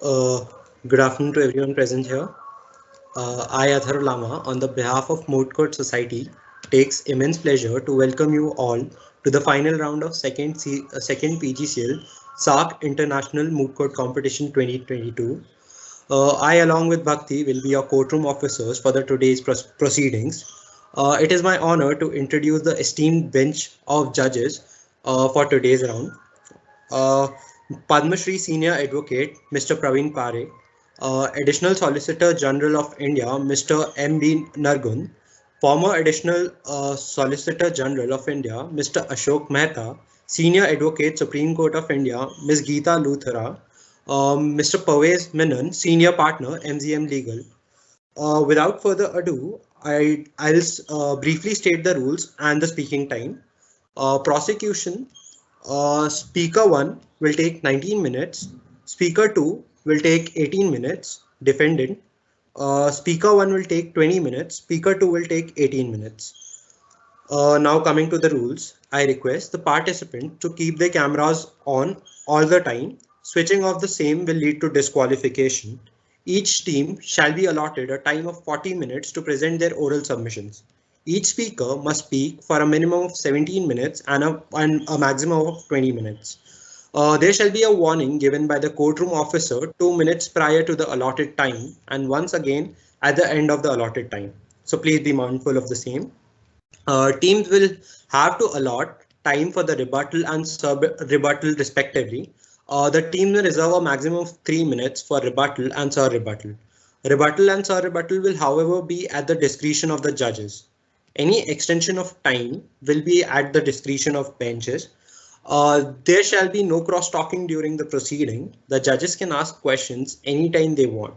Uh, Good afternoon to everyone present here. I, Adhar Lama, on the behalf of Moot Court Society, takes immense pleasure to welcome you all to the final round of second PGCL SAARC International Moot Court Competition 2022. I, along with Bhakti, will be your courtroom officers for the today's proceedings. It is my honor to introduce the esteemed bench of judges for today's round. uh, Padma Shri Senior Advocate Mr. Pravin Parikh, Additional Solicitor General of India Mr. M.B. Nargund, former Additional Solicitor General of India Mr. Ashok Mehta, Senior Advocate Supreme Court of India Ms. Geeta Luthra, Mr. Pervez Menon, Senior Partner MGM Legal. Without further ado, I'll briefly state the rules and the speaking time. Prosecution, Speaker 1 will take 19 minutes, Speaker 2 will take 18 minutes, Defendant, Speaker 1 will take 20 minutes, Speaker 2 will take 18 minutes. Now coming to the rules, I request the participant to keep their cameras on all the time. Switching off the same will lead to disqualification. Each team shall be allotted a time of 40 minutes to present their oral submissions. Each speaker must speak for a minimum of 17 minutes and a maximum of 20 minutes. There shall be a warning given by the courtroom officer 2 minutes prior to the allotted time and once again at the end of the allotted time. So please be mindful of the same. Teams will have to allot time for the rebuttal and sub-rebuttal respectively. The team will reserve a maximum of 3 minutes for rebuttal and sub-rebuttal. Rebuttal and sub-rebuttal will, however, be at the discretion of the judges. Any extension of time will be at the discretion of benches. There shall be no cross-talking during the proceeding. The judges can ask questions anytime they want.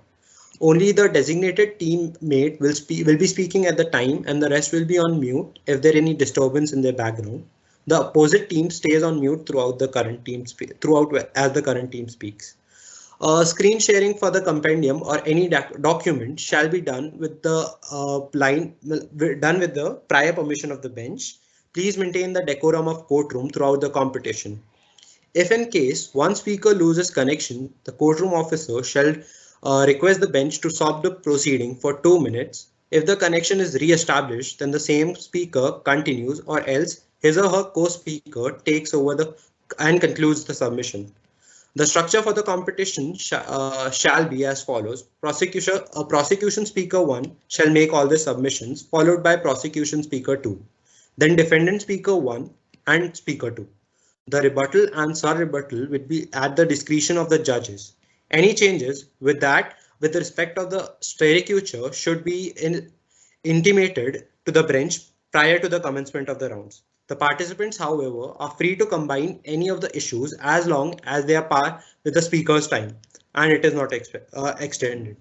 Only the designated teammate will be speaking at the time and the rest will be on mute if there any disturbance in their background. The opposite team stays on mute throughout the current team as the current team speaks. Screen sharing for the compendium or any document shall be done with the prior permission of the bench. Please maintain the decorum of courtroom throughout the competition. If in case one speaker loses connection, the courtroom officer shall request the bench to stop the proceeding for 2 minutes. If the connection is re-established, then the same speaker continues, or else his or her co-speaker takes over and concludes the submission. The structure for the competition shall be as follows. Prosecution speaker 1 shall make all the submissions, followed by prosecution speaker 2, then defendant speaker 1 and speaker 2. The rebuttal and sub-rebuttal will be at the discretion of the judges. Any changes with respect of the stericulture should be intimated to the bench prior to the commencement of the rounds. The participants, however, are free to combine any of the issues as long as they are par with the speaker's time and it is not extended.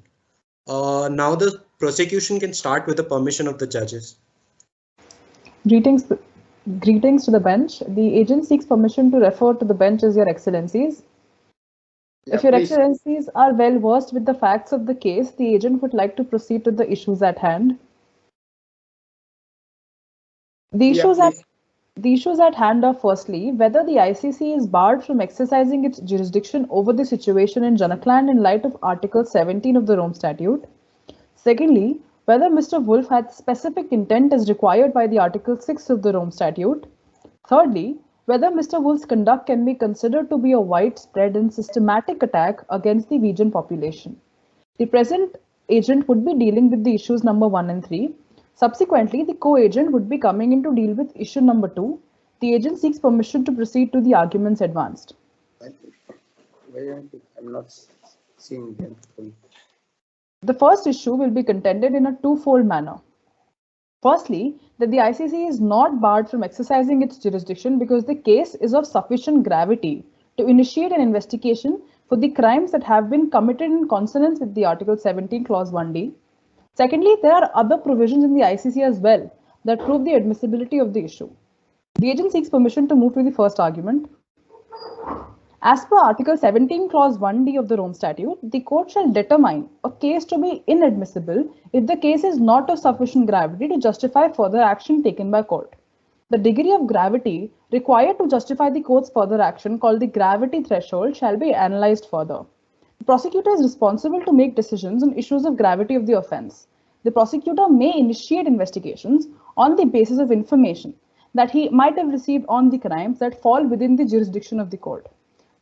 Now the prosecution can start with the permission of the judges. Greetings to the bench. The agent seeks permission to refer to the bench as Your Excellencies. If Your Excellencies are well versed with the facts of the case, the agent would like to proceed to the issues at hand. The issues at hand are firstly, whether the ICC is barred from exercising its jurisdiction over the situation in Jhanakland in light of Article 17 of the Rome Statute. Secondly, whether Mr. Wolf had specific intent as required by the Article 6 of the Rome Statute. Thirdly, whether Mr. Wolf's conduct can be considered to be a widespread and systematic attack against the region population. The present agent would be dealing with the issues number 1 and 3. Subsequently, the co-agent would be coming in to deal with issue number 2. The agent seeks permission to proceed to the arguments advanced. I'm not seeing them fully. The first issue will be contended in a twofold manner. Firstly, that the ICC is not barred from exercising its jurisdiction because the case is of sufficient gravity to initiate an investigation for the crimes that have been committed in consonance with the Article 17 Clause 1D. Secondly, there are other provisions in the ICC as well that prove the admissibility of the issue. The agent seeks permission to move to the first argument. As per Article 17 Clause 1D of the Rome Statute, the court shall determine a case to be inadmissible if the case is not of sufficient gravity to justify further action taken by court. The degree of gravity required to justify the court's further action, called the gravity threshold, shall be analyzed further. The prosecutor is responsible to make decisions on issues of gravity of the offence. The prosecutor may initiate investigations on the basis of information that he might have received on the crimes that fall within the jurisdiction of the court.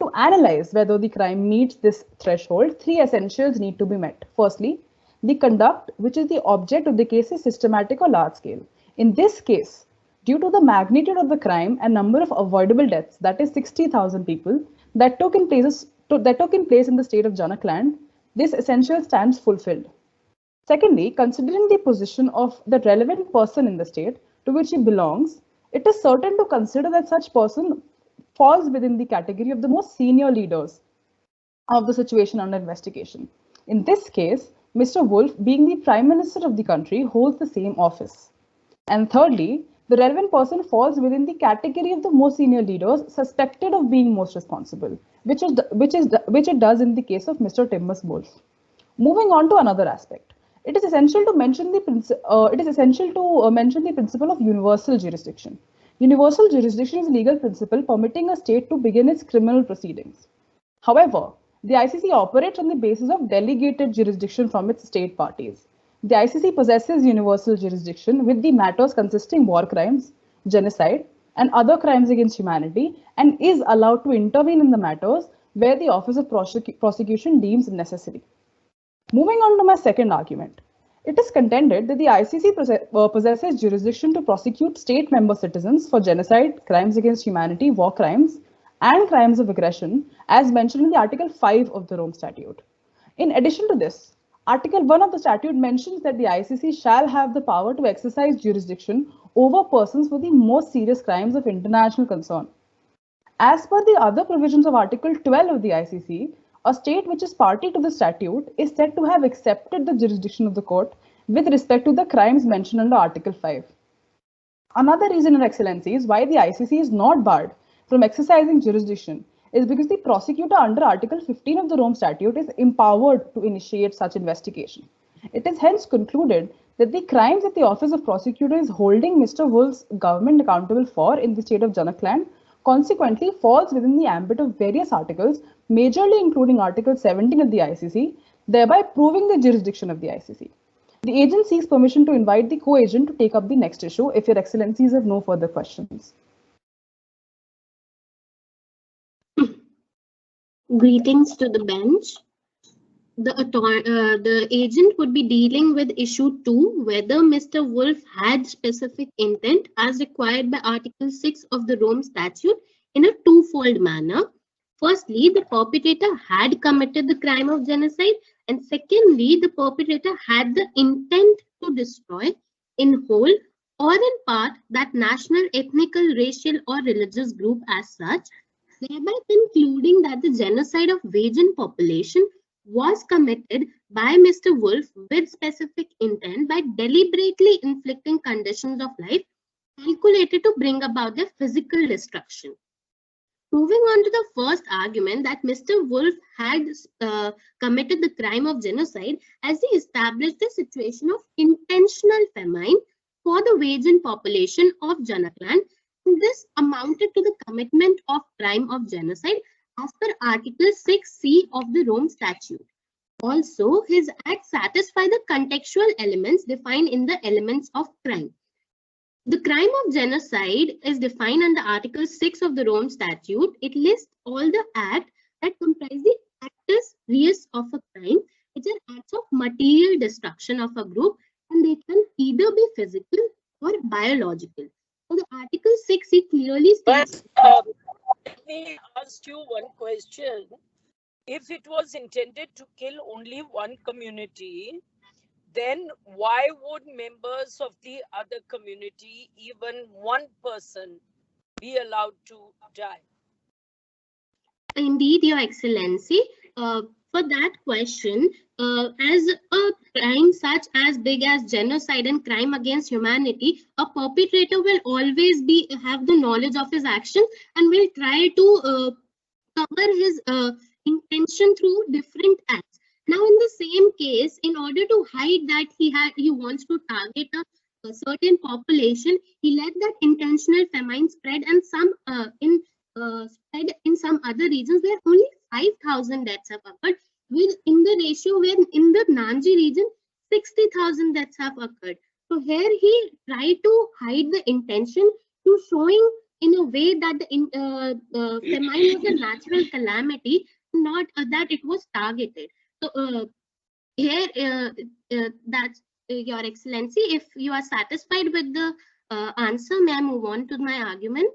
To analyze whether the crime meets this threshold, three essentials need to be met. Firstly, the conduct, which is the object of the case, is systematic or large scale. In this case, due to the magnitude of the crime and number of avoidable deaths, that is 60,000 people, that took in place in the state of Jharkhand, this essential stands fulfilled. Secondly, considering the position of the relevant person in the state to which he belongs, it is certain to consider that such person falls within the category of the most senior leaders of the situation under investigation. In this case, Mr. Wolf, being the Prime Minister of the country, holds the same office. And thirdly, the relevant person falls within the category of the most senior leaders suspected of being most responsible, which it does in the case of Mr. Timbers Wolf. Moving on to another aspect, it is essential to mention the principle of universal jurisdiction. Universal jurisdiction is a legal principle permitting a state to begin its criminal proceedings. However, the ICC operates on the basis of delegated jurisdiction from its state parties. The ICC possesses universal jurisdiction with the matters consisting war crimes, genocide, and other crimes against humanity, and is allowed to intervene in the matters where the Office of Prosecution deems necessary. Moving on to my second argument. It is contended that the ICC possesses jurisdiction to prosecute state member citizens for genocide, crimes against humanity, war crimes, and crimes of aggression, as mentioned in the Article 5 of the Rome Statute. In addition to this, Article 1 of the statute mentions that the ICC shall have the power to exercise jurisdiction over persons for the most serious crimes of international concern. As per the other provisions of Article 12 of the ICC, a state which is party to the statute is said to have accepted the jurisdiction of the court with respect to the crimes mentioned under Article 5. Another reason, Your Excellencies, why the ICC is not barred from exercising jurisdiction is because the prosecutor under Article 15 of the Rome Statute is empowered to initiate such investigation. It is hence concluded that the crimes that the Office of Prosecutor is holding Mr. Wolf's government accountable for in the state of Jharkhand consequently falls within the ambit of various articles, majorly including Article 17 of the ICC, thereby proving the jurisdiction of the ICC. The agent seeks permission to invite the co-agent to take up the next issue if Your Excellencies have no further questions. Greetings to the bench. The agent would be dealing with issue 2, whether Mr. Wolf had specific intent as required by Article 6 of the Rome Statute in a twofold manner. Firstly, the perpetrator had committed the crime of genocide, and secondly, the perpetrator had the intent to destroy in whole or in part that national, ethnical, racial or religious group as such, thereby concluding that the genocide of Ğ'in population was committed by Mr. Wolf with specific intent by deliberately inflicting conditions of life calculated to bring about their physical destruction. Moving on to the first argument that Mr. Wolf had committed the crime of genocide as he established the situation of intentional famine for the Ğ'in population of Jharkhand. This amounted to the commitment of crime of genocide as per Article 6C of the Rome Statute. Also, his act satisfied the contextual elements defined in the elements of crime. The crime of genocide is defined under Article 6 of the Rome Statute. It lists all the acts that comprise the actus reus of a crime, which are acts of material destruction of a group, and they can either be physical or biological. So the Article 6 clearly states. Let me ask you one question. If it was intended to kill only one community, then why would members of the other community, even one person, be allowed to die? Indeed, Your Excellency. For that question, as a crime such as big as genocide and crime against humanity, a perpetrator will always have the knowledge of his actions and will try to cover his intention through different acts. Now, in the same case, in order to hide that he wants to target a certain population, he let that intentional famine spread and spread in some other regions where only 5,000 deaths have occurred. in the ratio where in the Nanji region 60,000 deaths have occurred. So here he tried to hide the intention to showing in a way that the famine was a natural calamity, not that it was targeted. So here that's Your Excellency. If you are satisfied with the answer, may I move on to my argument?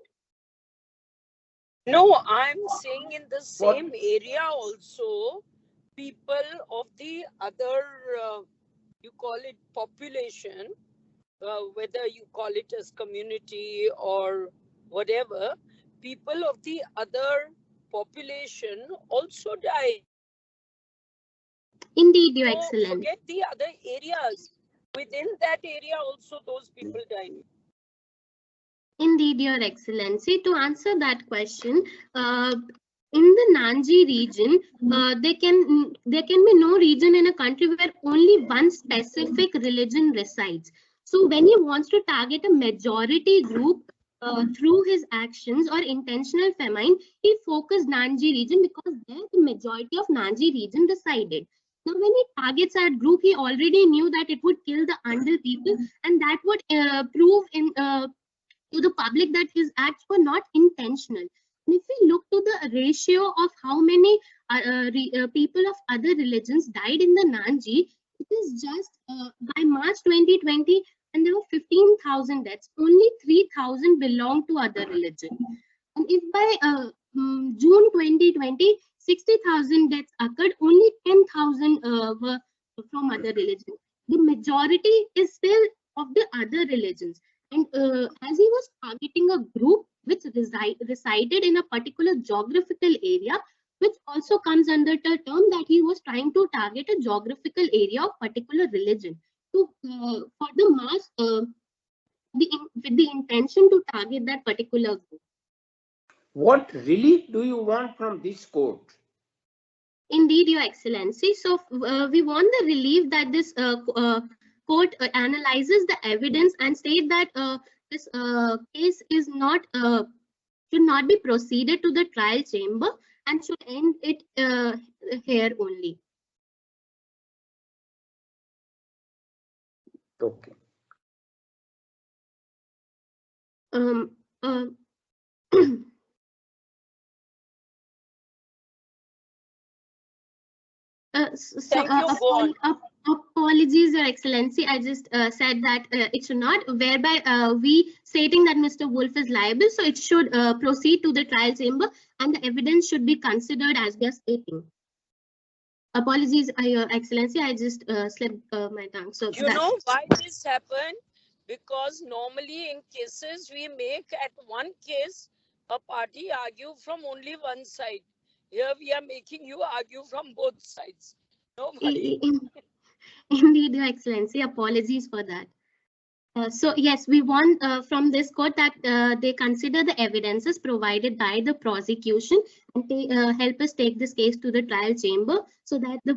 No, I'm saying in the same area also, people of the other, you call it population, whether you call it as community or whatever, people of the other population also die. Indeed, Your Excellency. Forget the other areas. Within that area also those people die. Indeed, Your Excellency. To answer that question, in the Nanji region, there can be no region in a country where only one specific religion resides. So when he wants to target a majority group through his actions or intentional famine, he focused Nanji region because there the majority of Nanji region resided. Now, when he targets that group, he already knew that it would kill the Andal people, and that would prove to the public that his acts were not intentional. And if we look to the ratio of how many people of other religions died in the Nanji, it is just by March 2020, and there were 15,000 deaths. Only 3,000 belong to other religion. And if by June 2020, 60,000 deaths occurred, only 10,000 were from other religions. The majority is still of the other religions. And as he was targeting a group which resided in a particular geographical area, which also comes under the term that he was trying to target a geographical area of particular religion. So for the mass, with the intention to target that particular group. What relief do you want from this court? Indeed, Your Excellency. So we want the relief that this court analyzes the evidence and state that this case is not should not be proceeded to the trial chamber and should end it here only. Okay. Apologies, Your Excellency. I just said that it should not, whereby we stating that Mr. Wolf is liable, so it should proceed to the trial chamber and the evidence should be considered as we are stating. Apologies, Your Excellency. I just slipped my tongue. So you know why this happened? Because normally in cases we make at one case a party argue from only one side. Here we are making you argue from both sides. Nobody. Indeed, Your Excellency. Apologies for that. So yes, we want from this court that they consider the evidences provided by the prosecution and help us take this case to the trial chamber so that the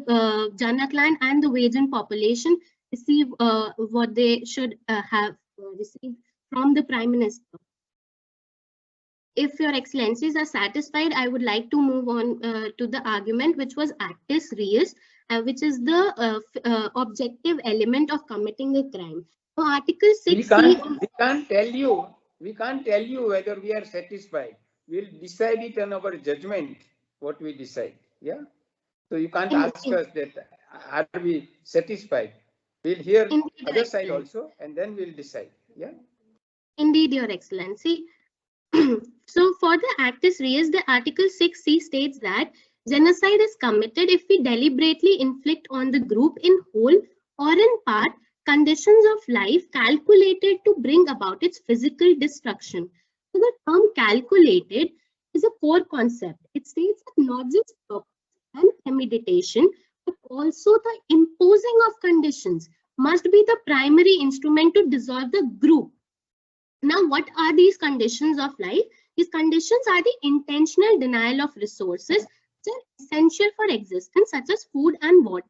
Janakland and the Vajjan population receive what they should have received from the Prime Minister. If Your Excellencies are satisfied, I would like to move on to the argument which was actus reus, which is the objective element of committing a crime. So Article 6. We can't tell you whether we are satisfied. We'll decide it on our judgment, what we decide. Yeah. So you can't ask us that, are we satisfied? We'll hear other side also, and then we'll decide. Yeah. Indeed, Your Excellency. So for the actus reus, the Article 6C states that genocide is committed if we deliberately inflict on the group in whole or in part conditions of life calculated to bring about its physical destruction. So the term calculated is a core concept. It states that not just purpose and premeditation, but also the imposing of conditions must be the primary instrument to dissolve the group. Now, what are these conditions of life? These conditions are the intentional denial of resources which are essential for existence, such as food and water.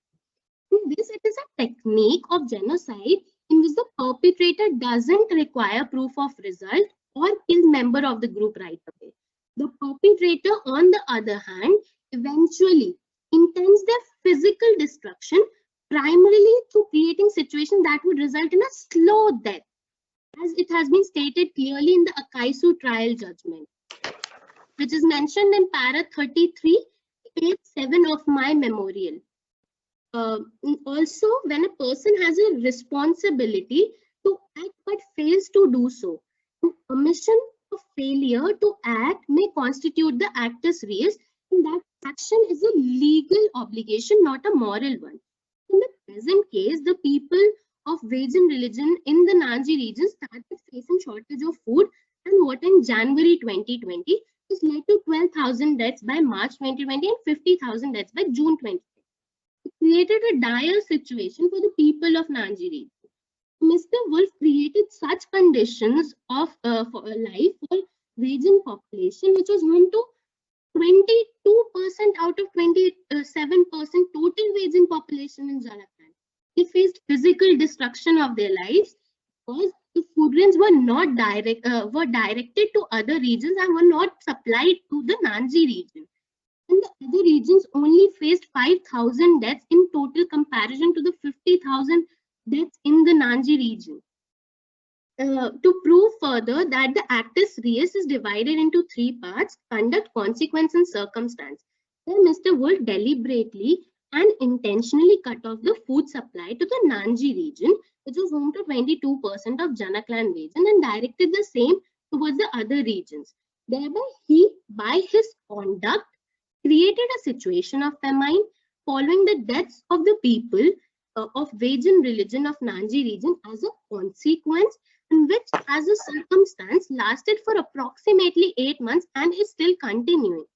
In this, it is a technique of genocide in which the perpetrator doesn't require proof of result or kill member of the group right away. The perpetrator, on the other hand, eventually intends their physical destruction, primarily through creating situations that would result in a slow death, as it has been stated clearly in the Akaisu trial judgment, which is mentioned in para 33, page 7 of my memorial. Also, when a person has a responsibility to act but fails to do so, an omission of failure to act may constitute the actus reus, and that action is a legal obligation, not a moral one. In the present case, the people of Vedic religion in the Nanji region started facing shortage of food, and what in January 2020 is led to 12,000 deaths by March 2020 and 50,000 deaths by June 2020. It created a dire situation for the people of Nanji region. Mr. Wolf created such conditions of for life for Vedic population, which was home to 22% out of 27% total Vedic population in Jharkhand. They faced physical destruction of their lives because the food grains were not directed to other regions and were not supplied to the Nanji region. And the other regions only faced 5,000 deaths in total comparison to the 50,000 deaths in the Nanji region. To prove further that the actus reus is divided into 3 parts: conduct, consequence, and circumstance, where Mr. Wolf deliberately and intentionally cut off the food supply to the Nanji region, which was home to 22% of Janakland region, and directed the same towards the other regions. Thereby, he, by his conduct, created a situation of famine following the deaths of the people of Vedic religion of Nanji region as a consequence, and which as a circumstance lasted for approximately 8 months and is still continuing.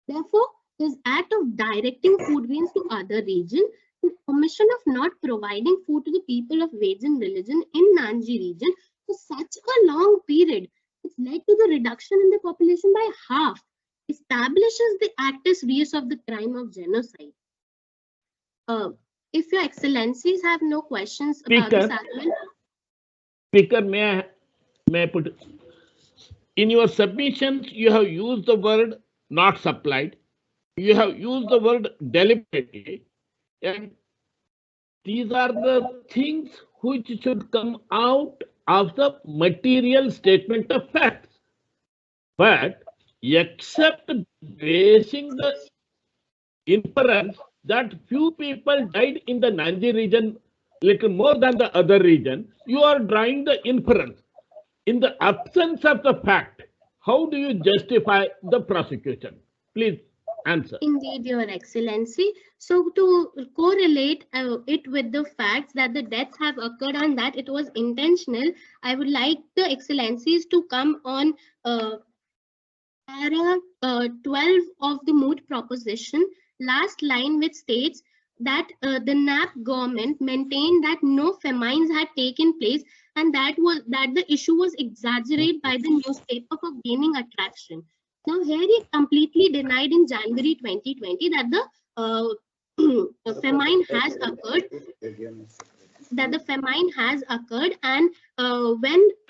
Therefore, his act of directing food grains to other regions, the omission of not providing food to the people of Vedic religion in Nanji region for such a long period, which led to the reduction in the population by half, establishes the actus reus of the crime of genocide. If your excellencies have no questions about this argument. Speaker, may I put it? In your submissions, you have used the word not supplied. You have used the word deliberately. And these are the things which should come out of the material statement of facts. But except basing the inference that few people died in the Nanji region little more than the other region, you are drawing the inference. In the absence of the fact, how do you justify the prosecution? Please answer. Indeed, Your Excellency. So to correlate it with the facts that the deaths have occurred and that it was intentional, I would like the Excellencies to come on para 12 of the Moot proposition, last line, which states that the NAP government maintained that no famines had taken place and that the issue was exaggerated by the newspaper for gaining attraction. Now here he completely denied in January 2020 that the famine has occurred. And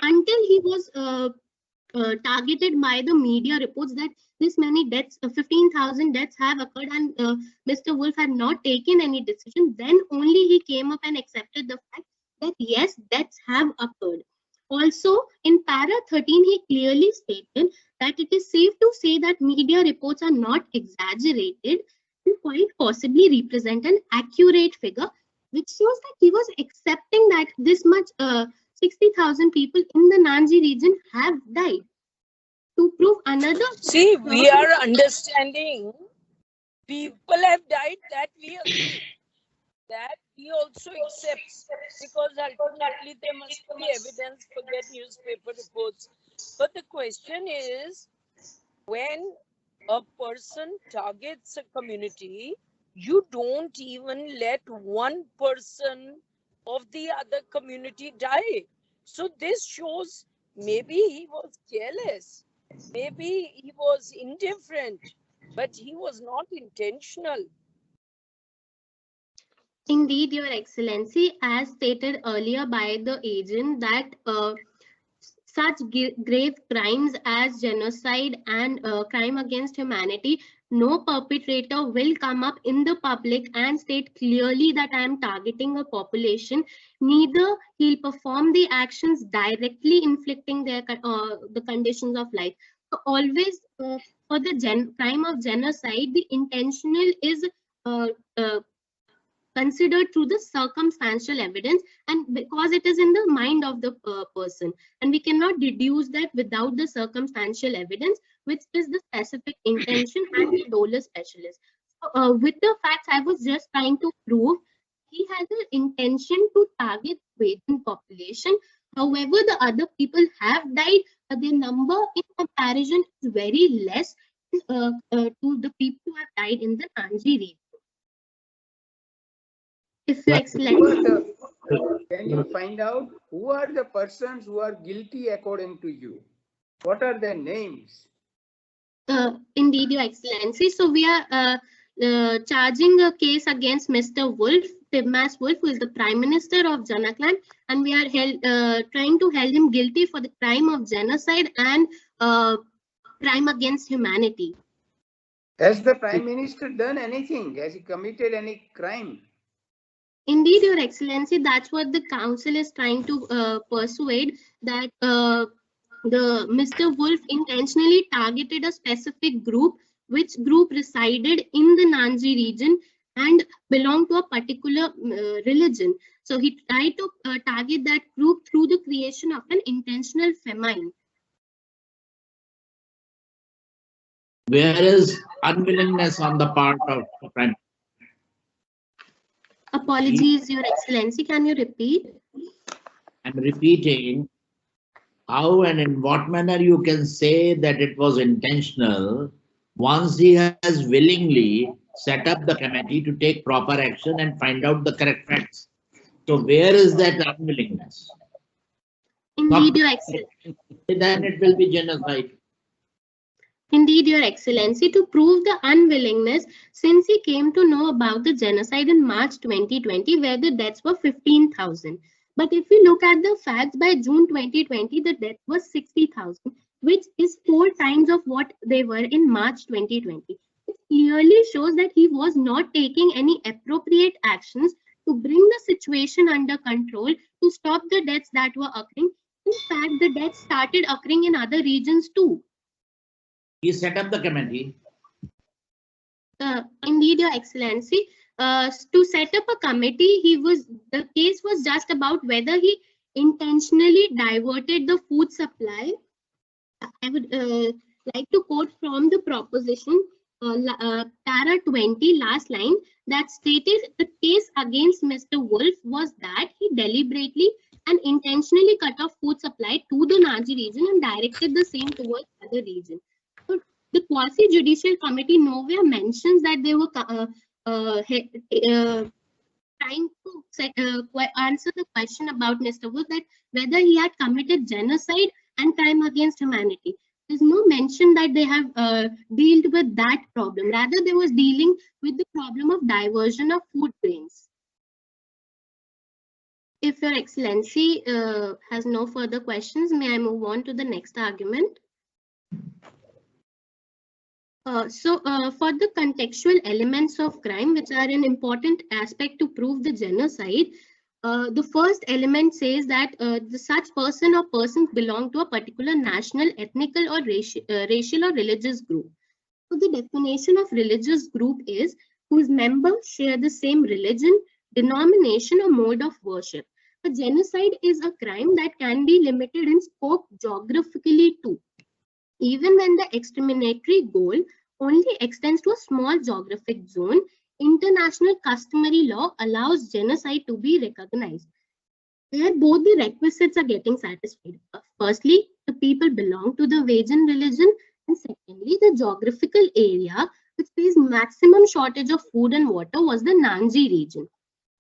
until he was targeted by the media reports that this many deaths, 15,000 deaths have occurred, and Mr. Wolf had not taken any decision, then only he came up and accepted the fact that yes, deaths have occurred. Also, in para 13, he clearly stated that it is safe to say that media reports are not exaggerated and quite possibly represent an accurate figure, which shows that he was accepting that this much 60,000 people in the Nanji region have died. To prove another... See, we are understanding people have died, that we agree. That he also accepts, because ultimately there must be evidence, forget newspaper reports. But the question is, when a person targets a community, you don't even let one person of the other community die. So this shows maybe he was careless, maybe he was indifferent, but he was not intentional. Indeed, Your Excellency, as stated earlier by the agent, that such grave crimes as genocide and crime against humanity, no perpetrator will come up in the public and state clearly that I am targeting a population. Neither he'll perform the actions directly inflicting their the conditions of life. So always for the crime of genocide, the intentional is considered through the circumstantial evidence, and because it is in the mind of the person, and we cannot deduce that without the circumstantial evidence, which is the specific intention and the dollar specialist. So, with the facts I was just trying to prove, he has an intention to target Vedic population. However, the other people have died, their number in comparison is very less to the people who have died in the Nanji region. If you explain, can you find out who are the persons who are guilty according to you? What are their names? Indeed, Your Excellency. So we are charging a case against Mr. Wolf, Timmas Wolf, who is the Prime Minister of Jhanakland, and we are trying to hold him guilty for the crime of genocide and crime against humanity. Has the Prime Minister done anything? Has he committed any crime? Indeed, Your Excellency, that's what the council is trying to persuade, that the Mr. Wolf intentionally targeted a specific group, which group resided in the Nanji region and belonged to a particular religion. So he tried to target that group through the creation of an intentional famine. Where is unwillingness on the part of the Prime? Apologies, Your Excellency. Can you repeat? I'm repeating. How and in what manner you can say that it was intentional once he has willingly set up the committee to take proper action and find out the correct facts? So where is that unwillingness? Indeed, Your Excellency. Then it will be genocide. Indeed, Your Excellency, to prove the unwillingness, since he came to know about the genocide in March 2020, where the deaths were 15,000. But if we look at the facts, by June 2020, the death was 60,000, which is 4 times of what they were in March 2020. It clearly shows that he was not taking any appropriate actions to bring the situation under control, to stop the deaths that were occurring. In fact, the deaths started occurring in other regions too. He set up the committee. Indeed, Your Excellency. To set up a committee, the case was just about whether he intentionally diverted the food supply. I would like to quote from the proposition, para 20, last line, that stated the case against Mr. Wolf was that he deliberately and intentionally cut off food supply to the Nanji region and directed the same towards other region. So the quasi-judicial committee nowhere mentions that they were trying to answer the question about Mr. Wolf, that whether he had committed genocide and crime against humanity. There's no mention that they have dealt with that problem. Rather, they was dealing with the problem of diversion of food grains. If Your Excellency has no further questions, may I move on to the next argument? For the contextual elements of crime, which are an important aspect to prove the genocide, the first element says that such person or persons belong to a particular national, ethnical, or racial or religious group. So the definition of religious group is whose members share the same religion, denomination, or mode of worship. A genocide is a crime that can be limited in scope geographically too, even when the exterminatory goal only extends to a small geographic zone. International customary law allows genocide to be recognized, where both the requisites are getting satisfied. Firstly, the people belong to the Vedic religion, and secondly, the geographical area which faced maximum shortage of food and water was the Nanji region.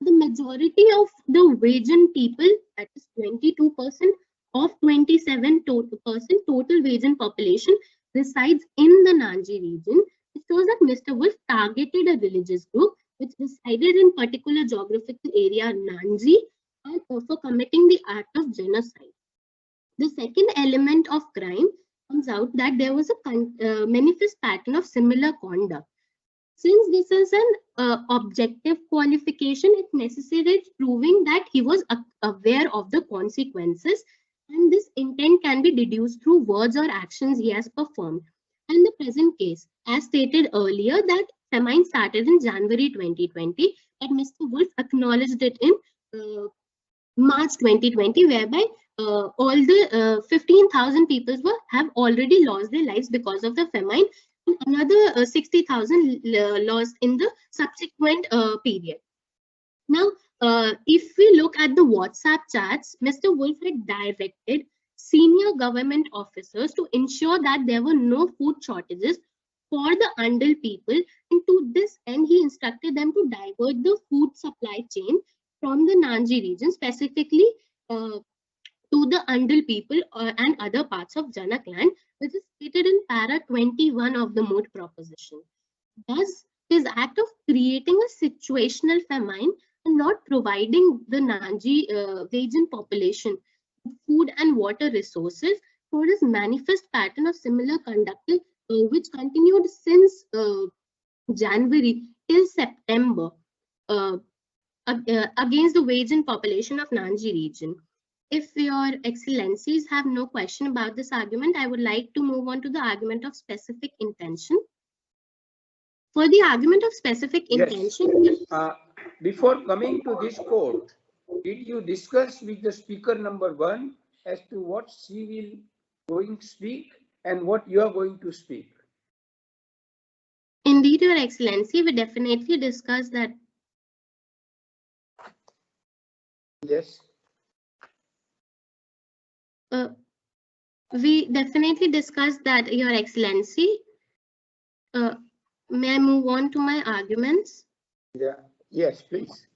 The majority of the Vedic people, that is 22% of 27% total Vedic population, resides in the Nanji region. It shows that Mr. Wolf targeted a religious group which resided in particular geographical area Nanji and for committing the act of genocide. The second element of crime comes out that there was a manifest pattern of similar conduct. Since this is an objective qualification, it necessitates proving that he was aware of the consequences, and this intent can be deduced through words or actions he has performed. And the present case, as stated earlier, that famine started in January 2020, but Mr. Wolf acknowledged it in March 2020, whereby all the 15,000 people have already lost their lives because of the famine, and another 60,000 lost in the subsequent period. Now, if we look at the WhatsApp chats, Mr. Wolf had directed senior government officers to ensure that there were no food shortages for the Andal people, and to this end, he instructed them to divert the food supply chain from the Nanji region, specifically to the Andal people and other parts of Janak land, which is stated in para 21 of the Moot proposition. Thus, his act of creating a situational famine and not providing the Nanji Vajjan population food and water resources showed his manifest pattern of similar conduct, which continued since January till September against the Vajjan population of Nanji region. If your excellencies have no question about this argument, I would like to move on to the argument of specific intention. For the argument of specific intention, yes. Before coming to this court, did you discuss with the speaker number 1 as to what she will going to speak and what you are going to speak? Indeed, Your Excellency, we definitely discussed that. Yes. We definitely discussed that, Your Excellency. May I move on to my arguments? Yeah. Yes, please.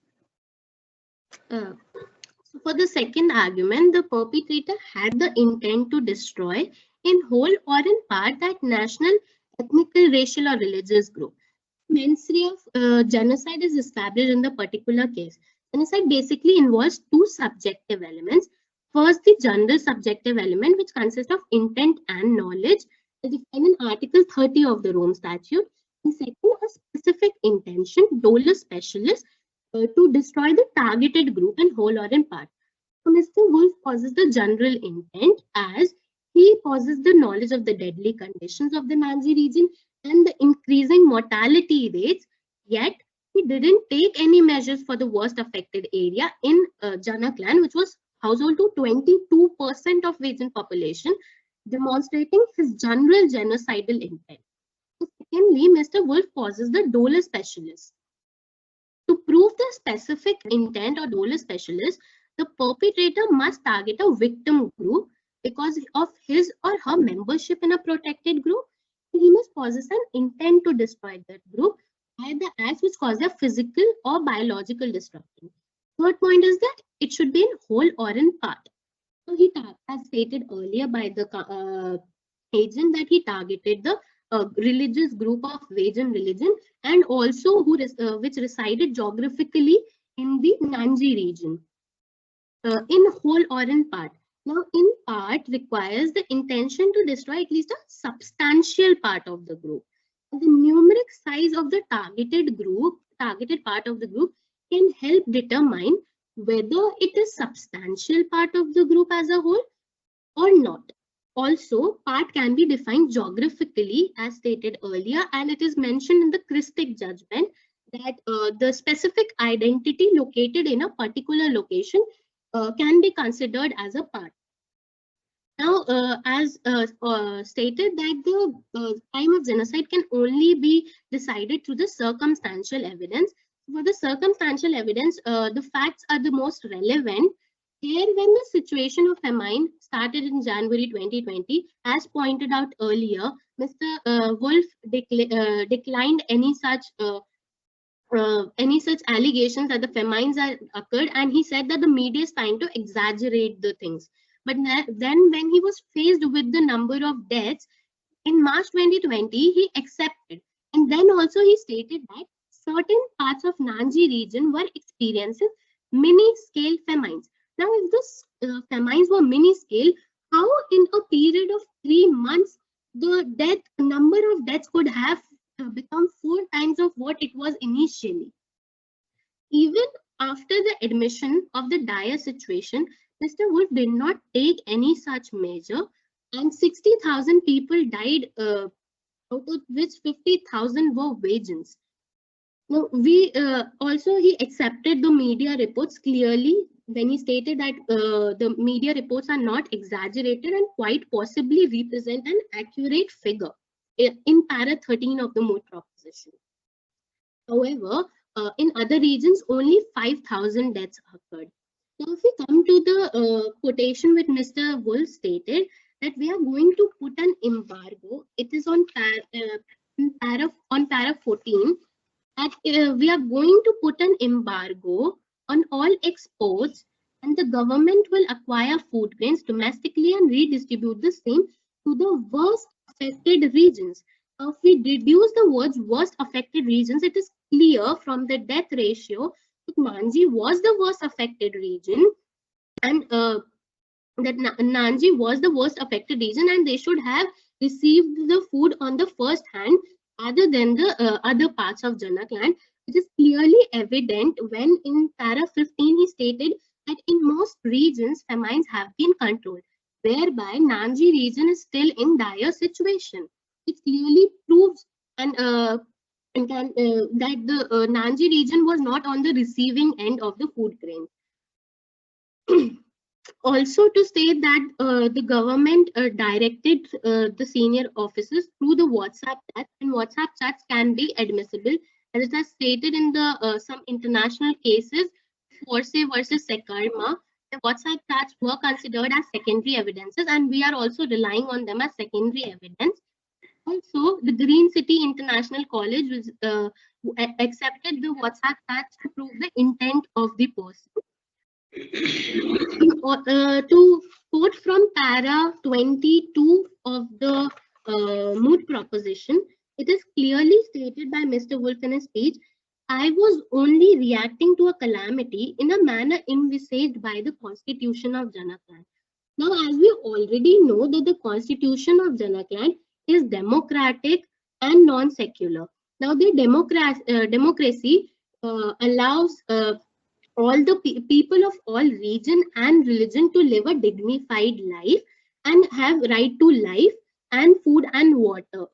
So for the second argument, the perpetrator had the intent to destroy in whole or in part that national, ethnic, racial or religious group. Mention of genocide is established in the particular case. Genocide basically involves two subjective elements. First, the general subjective element, which consists of intent and knowledge, as defined in Article 30 of the Rome Statute. And second, a specific intention, dolus specialis, to destroy the targeted group in whole or in part. So Mr. Wolf possesses the general intent as he possesses the knowledge of the deadly conditions of the Nanji region and the increasing mortality rates, yet he didn't take any measures for the worst affected area in Janak land, which was household to 22% of Vajjan population, demonstrating his general genocidal intent. Secondly, Mr. Wolf possesses the dolus specialis. To prove the specific intent or dolus specialis, the perpetrator must target a victim group because of his or her membership in a protected group. He must possess an intent to destroy that group by the acts which cause their physical or biological destruction. Third point is that it should be in whole or in part. So he, as stated earlier by the agent, that he targeted the religious group of Vajjan religion and also which resided geographically in the Nanji region, in whole or in part. Now, in part requires the intention to destroy at least a substantial part of the group. The numeric size of the targeted part of the group can help determine whether it is substantial part of the group as a whole or not. Also, part can be defined geographically as stated earlier, and it is mentioned in the Christic judgment that the specific identity located in a particular location can be considered as a part. Now, as stated that the time of genocide can only be decided through the circumstantial evidence. For the circumstantial evidence, the facts are the most relevant. Here, when the situation of famine started in January 2020, as pointed out earlier, Mr. Wolf declined any such allegations that the famines are occurred, and he said that the media is trying to exaggerate the things. But then when he was faced with the number of deaths in March 2020, he accepted. And then also he stated that certain parts of Nanji region were experiencing mini-scale famines. Now, if the famines were mini-scale, how in a period of 3 months the number of deaths could have become 4 times of what it was initially. Even after the admission of the dire situation, Mr. Wolf did not take any such measure, and 60,000 people died, out of which 50,000 were Vajans. Now, he accepted the media reports clearly when he stated that the media reports are not exaggerated and quite possibly represent an accurate figure in para 13 of the Moot proposition. However, in other regions, only 5,000 deaths occurred. Now, if we come to the quotation which Mr. Wolf stated, that we are going to put an embargo, it is on para 14, that we are going to put an embargo on all exports, and the government will acquire food grains domestically and redistribute the same to the worst affected regions. If we reduce the words worst affected regions, it is clear from the death ratio that Nanji was the worst affected region, and that Nanji was the worst affected region, and they should have received the food on the first hand other than the other parts of Janak land. It is clearly evident when in para 15 he stated that in most regions famines have been controlled, whereby Nanji region is still in dire situation. It clearly proves that the Nanji region was not on the receiving end of the food grain. Also to state that the government directed the senior officers through the WhatsApp chat, and WhatsApp chats can be admissible, as it has stated in the some international cases, Force versus Sekarma. The WhatsApp chats were considered as secondary evidences, and we are also relying on them as secondary evidence. Also, the Green City International College was, accepted the WhatsApp chats to prove the intent of the person. To quote from para 22 of the Moot proposition, it is clearly stated by Mr. Wolf in his speech, I was only reacting to a calamity in a manner envisaged by the Constitution of Janakland. Now, as we already know that the Constitution of Janakland is democratic and non-secular. Now, the democracy allows all the people of all region and religion to live a dignified life and have right to life and food and water,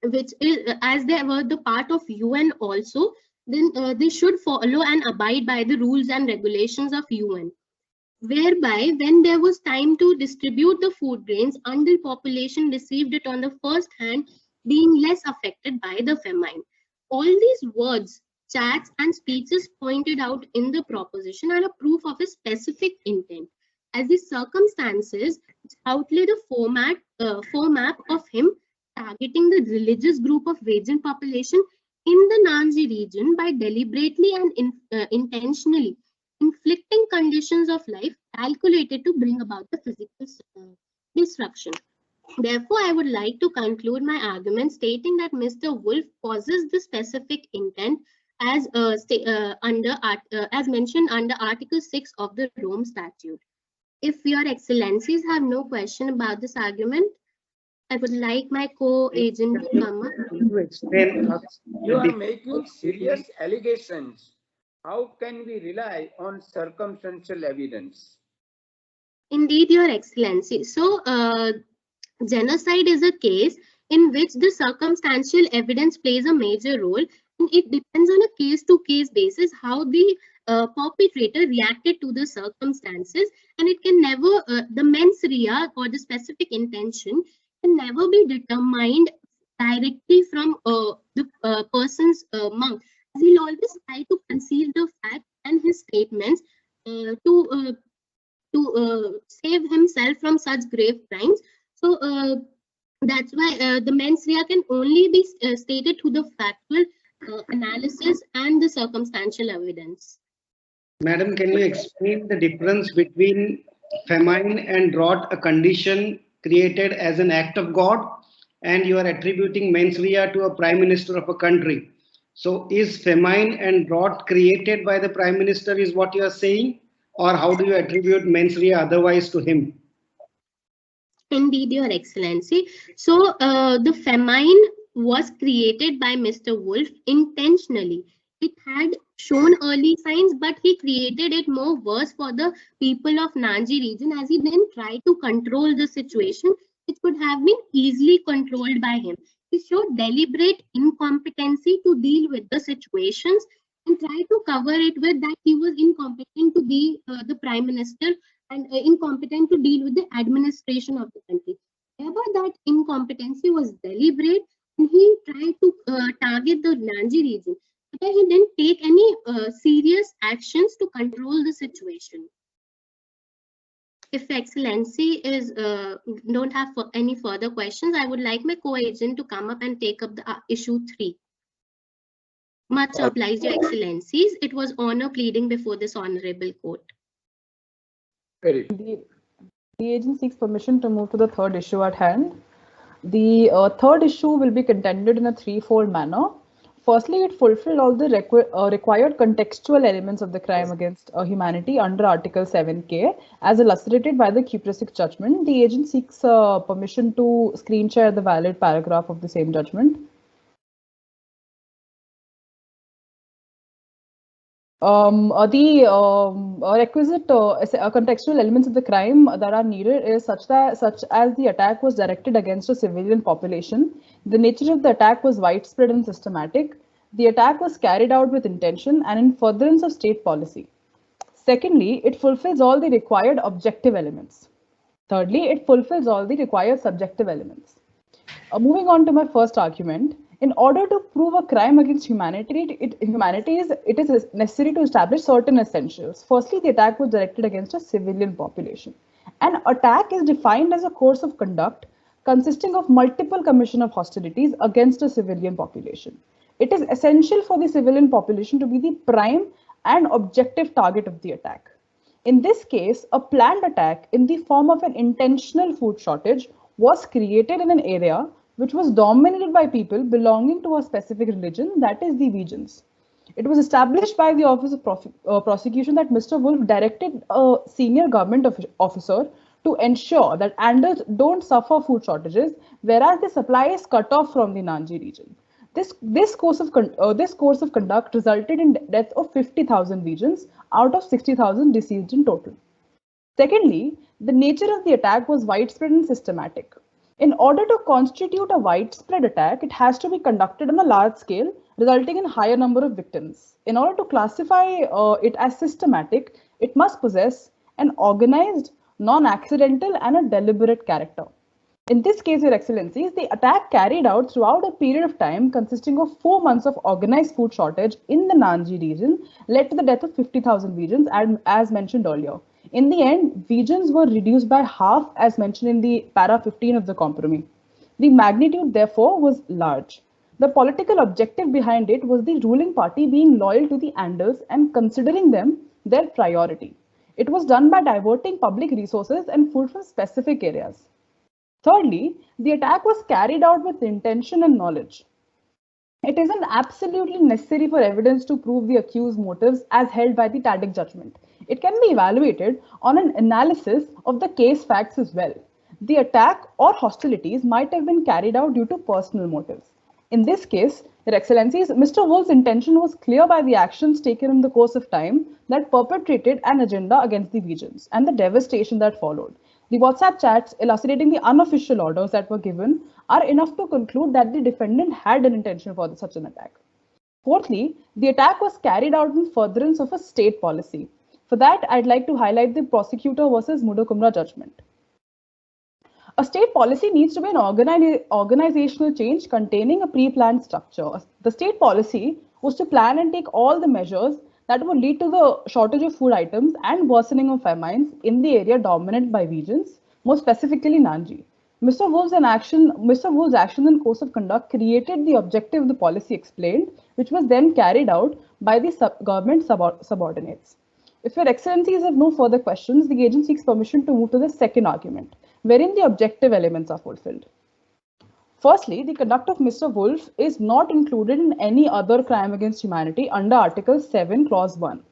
which is, as they were the part of UN also, then they should follow and abide by the rules and regulations of UN. Whereby when there was time to distribute the food grains, underpopulation received it on the first hand, being less affected by the famine. All these words, chats and speeches pointed out in the proposition are a proof of a specific intent, as the circumstances outlay the format of him targeting the religious group of Vajan population in the Nanji region by deliberately and intentionally inflicting conditions of life calculated to bring about the physical destruction. Therefore, I would like to conclude my argument stating that Mr. Wolf possesses the specific intent as mentioned under Article 6 of the Rome Statute. If Your Excellencies have no question about this argument, I would like my co-agent to come up. You are making serious allegations. How can we rely on circumstantial evidence? Indeed, Your Excellency. So, genocide is a case in which the circumstantial evidence plays a major role. And it depends on a case-to-case basis how the perpetrator reacted to the circumstances, and it can never, the mens rea or the specific intention can never be determined directly from the person's mouth. He'll always try to conceal the fact and his statements to save himself from such grave crimes. So that's why the mens rea can only be stated through the factual analysis and the circumstantial evidence. Madam, can you explain the difference between famine and drought, a condition created as an act of God, and you are attributing mens rea to a prime minister of a country? So is famine and drought created by the prime minister is what you are saying, or how do you attribute mens rea otherwise to him? Indeed, Your Excellency. So the famine was created by Mr. Wolf intentionally. It had shown early signs, but he created it more worse for the people of Nanji region, as he then tried to control the situation, which could have been easily controlled by him. He showed deliberate incompetency to deal with the situations and tried to cover it with that he was incompetent to be the Prime Minister and incompetent to deal with the administration of the country. However, that incompetency was deliberate, and he tried to target the Nanji region, but he didn't take any serious actions to control the situation. If Excellency is don't have any further questions, I would like my co-agent to come up and take up the issue 3. Much obliged, Your Excellencies. It was honor pleading before this honorable court. The agent seeks permission to move to the third issue at hand. The third issue will be contended in a threefold manner. Firstly, it fulfilled all the required contextual elements of the crime against humanity under Article 7K as illustrated by the Q-Presic judgment. The agent seeks permission to screen share the valid paragraph of the same judgment. Requisite contextual elements of the crime that are needed is such as the attack was directed against a civilian population, the nature of the attack was widespread and systematic, the attack was carried out with intention and in furtherance of state policy. Secondly, it fulfills all the required objective elements. Thirdly, it fulfills all the required subjective elements. Moving on to my first argument. In order to prove a crime against humanity, it is necessary to establish certain essentials. Firstly, the attack was directed against a civilian population. An attack is defined as a course of conduct consisting of multiple commission of hostilities against a civilian population. It is essential for the civilian population to be the prime and objective target of the attack. In this case, a planned attack in the form of an intentional food shortage was created in an area which was dominated by people belonging to a specific religion, that is the Vijans. It was established by the Office of Prosecution that Mr. Wolf directed a senior government officer to ensure that Anders don't suffer food shortages, whereas the supply is cut off from the Nanji region. This course of conduct resulted in death of 50,000 Vijans out of 60,000 deceased in total. Secondly, the nature of the attack was widespread and systematic. In order to constitute a widespread attack, it has to be conducted on a large scale, resulting in a higher number of victims. In order to classify it as systematic, it must possess an organized, non-accidental, and a deliberate character. In this case, Your Excellencies, the attack carried out throughout a period of time consisting of 4 months of organized food shortage in the Nanji region led to the death of 50,000 Vijans, as mentioned earlier. In the end, Vijans were reduced by half as mentioned in the para 15 of the compromise. The magnitude therefore was large. The political objective behind it was the ruling party being loyal to the Anders and considering them their priority. It was done by diverting public resources and food from specific areas. Thirdly, the attack was carried out with intention and knowledge. It isn't absolutely necessary for evidence to prove the accused's motives as held by the Tadic judgment. It can be evaluated on an analysis of the case facts as well. The attack or hostilities might have been carried out due to personal motives. In this case, Your Excellencies, Mr. Wolf's intention was clear by the actions taken in the course of time that perpetrated an agenda against the Vijans and the devastation that followed. The WhatsApp chats illustrating the unofficial orders that were given are enough to conclude that the defendant had an intention for such an attack. Fourthly, the attack was carried out in furtherance of a state policy. For that, I'd like to highlight the Prosecutor versus Mudakumra judgment. A state policy needs to be an organizational change containing a pre-planned structure. The state policy was to plan and take all the measures that would lead to the shortage of food items and worsening of famines in the area dominated by Vijans, more specifically Nanji. Mr. Wolf's action and course of conduct created the objective of the policy explained, which was then carried out by the government subordinates. If Your Excellencies have no further questions, the agent seeks permission to move to the second argument, wherein the objective elements are fulfilled. Firstly, the conduct of Mr. Wolf is not included in any other crime against humanity under Article 7, Clause 1.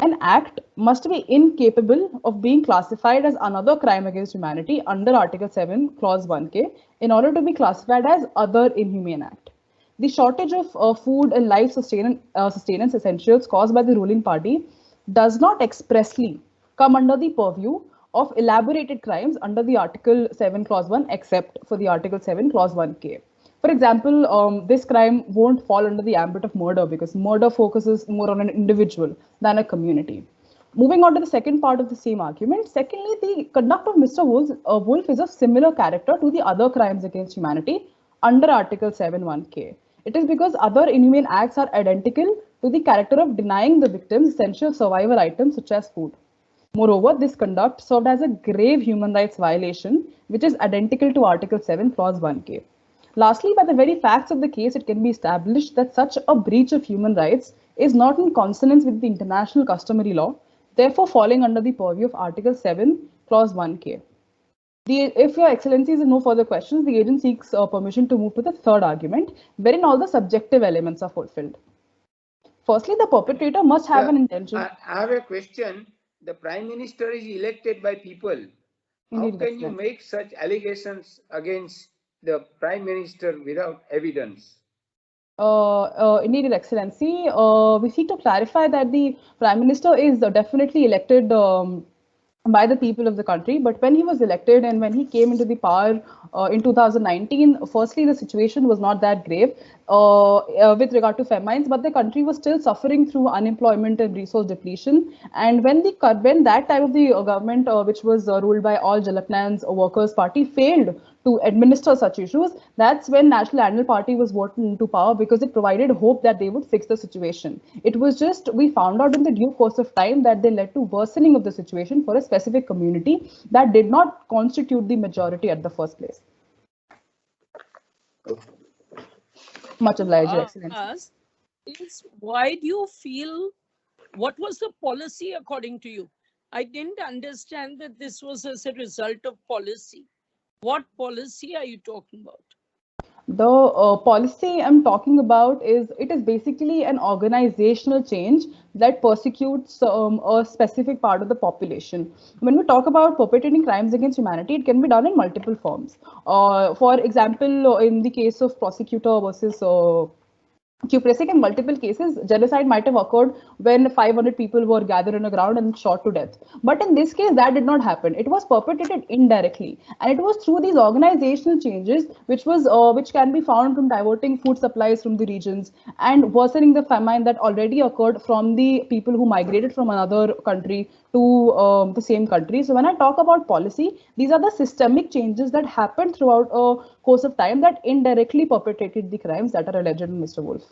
An act must be incapable of being classified as another crime against humanity under Article 7, Clause 1K in order to be classified as other inhumane act. The shortage of food and life sustenance essentials caused by the ruling party does not expressly come under the purview of elaborated crimes under the Article 7 Clause 1 except for the Article 7 Clause 1K. For example, this crime won't fall under the ambit of murder because murder focuses more on an individual than a community. Moving on to the second part of the same argument. Secondly, the conduct of Mr. Wolf is of similar character to the other crimes against humanity under Article 7(1)(k). It is because other inhumane acts are identical to the character of denying the victims essential survival items such as food. Moreover, this conduct served as a grave human rights violation, which is identical to Article 7, Clause 1K. Lastly, by the very facts of the case, it can be established that such a breach of human rights is not in consonance with the international customary law, therefore falling under the purview of Article 7, Clause 1K. If Your Excellencies have no further questions, the agent seeks permission to move to the third argument, wherein all the subjective elements are fulfilled. Firstly, the perpetrator must have an intention. I have a question. The Prime Minister is elected by people. How can you make such allegations against the Prime Minister without evidence? Indeed, Your Excellency, we seek to clarify that the Prime Minister is definitely elected by the people of the country, but when he was elected and when he came into the power in 2019, firstly, the situation was not that grave with regard to famines, but the country was still suffering through unemployment and resource depletion. And when that time of the government, which was ruled by all Jalapnan's Workers' Party, failed to administer such issues, that's when National Annual Party was voted into power because it provided hope that they would fix the situation. It was just, we found out in the due course of time that they led to worsening of the situation for a specific community that did not constitute the majority at the first place. Much obliged, Your Excellency. Is why do you feel, what was the policy according to you? I didn't understand that this was as a result of policy. What policy are you talking about? The policy I'm talking about is, it is basically an organizational change that persecutes a specific part of the population. When we talk about perpetrating crimes against humanity, it can be done in multiple forms. For example, in the case of prosecutor versus in multiple cases, genocide might have occurred when 500 people were gathered on a ground and shot to death. But in this case, that did not happen. It was perpetrated indirectly, and it was through these organizational changes, which can be found from diverting food supplies from the regions and worsening the famine that already occurred from the people who migrated from another country to the same country. So when I talk about policy, these are the systemic changes that happened throughout a course of time that indirectly perpetrated the crimes that are alleged in Mr. Wolf.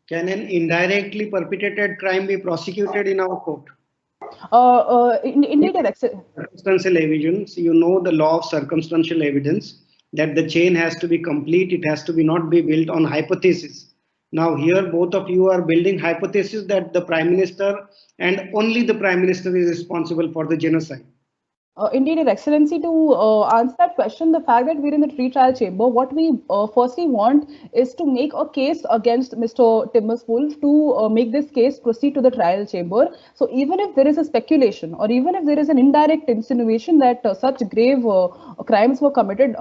Can an indirectly perpetrated crime be prosecuted in our court? Indeed, circumstantial evidence. You know the law of circumstantial evidence, that the chain has to be complete. It has to be not be built on hypothesis. Now here both of you are building hypothesis that the Prime Minister and only the Prime Minister is responsible for the genocide. Indeed, Your Excellency, to answer that question, the fact that we're in the pre-trial chamber, what we firstly want is to make a case against Mr. Timbers Wolf to make this case proceed to the trial chamber. So even if there is a speculation or even if there is an indirect insinuation that such grave crimes were committed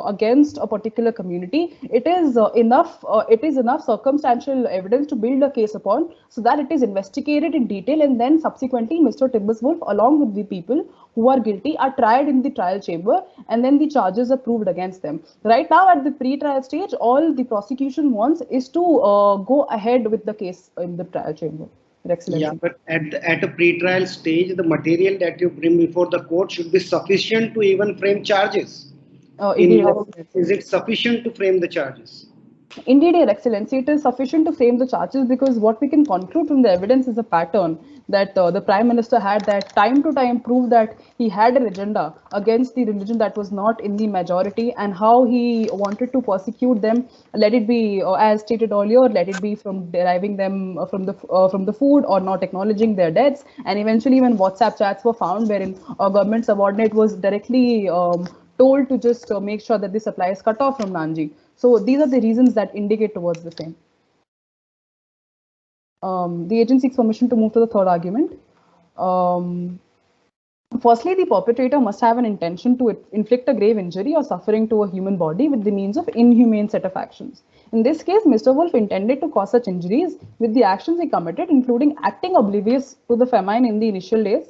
against a particular community, it is enough circumstantial evidence to build a case upon, so that it is investigated in detail, and then subsequently Mr. Timbers Wolf, along with the people who are guilty, are tried in the trial chamber, and then the charges are proved against them. Right now, at the pre-trial stage, all the prosecution wants is to go ahead with the case in the trial chamber. Yeah, but at a pre-trial stage, the material that you bring before the court should be sufficient to even frame charges. Is it sufficient to frame the charges? Indeed, Your Excellency, it is sufficient to frame the charges because what we can conclude from the evidence is a pattern that the Prime Minister had, that time to time proved that he had an agenda against the religion that was not in the majority, and how he wanted to persecute them, let it be as stated earlier, let it be from deriving them from the food or not acknowledging their deaths, and eventually when WhatsApp chats were found wherein a government subordinate was directly told to just make sure that the supply is cut off from Nanji. So these are the reasons that indicate towards the same. The agent seeks permission to move to the third argument. Firstly, the perpetrator must have an intention to inflict a grave injury or suffering to a human body with the means of inhumane set of actions. In this case, Mr. Wolf intended to cause such injuries with the actions he committed, including acting oblivious to the famine in the initial days,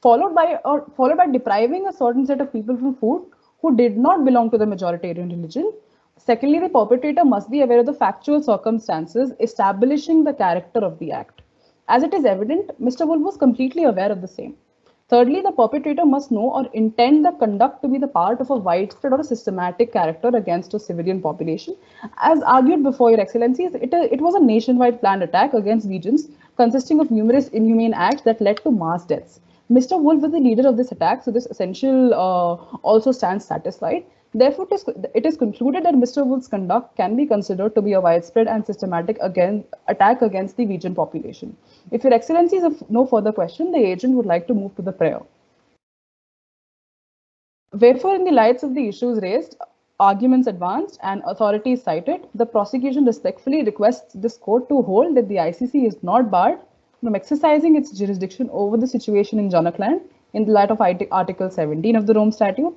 followed by depriving a certain set of people from food who did not belong to the majoritarian religion. Secondly, the perpetrator must be aware of the factual circumstances establishing the character of the act. As it is evident, Mr. Wolf was completely aware of the same. Thirdly, the perpetrator must know or intend the conduct to be the part of a widespread or a systematic character against a civilian population. As argued before, Your Excellencies, it was a nationwide planned attack against legions consisting of numerous inhumane acts that led to mass deaths. Mr. Wolf was the leader of this attack, so this essential also stands satisfied. Therefore, it is concluded that Mr. Wolf's conduct can be considered to be a widespread and systematic attack against the region population. If Your Excellencies have no further question, the agent would like to move to the prayer. Wherefore, in the lights of the issues raised, arguments advanced, and authorities cited, the prosecution respectfully requests this court to hold that the ICC is not barred from exercising its jurisdiction over the situation in Janakland in the light of Article 17 of the Rome Statute,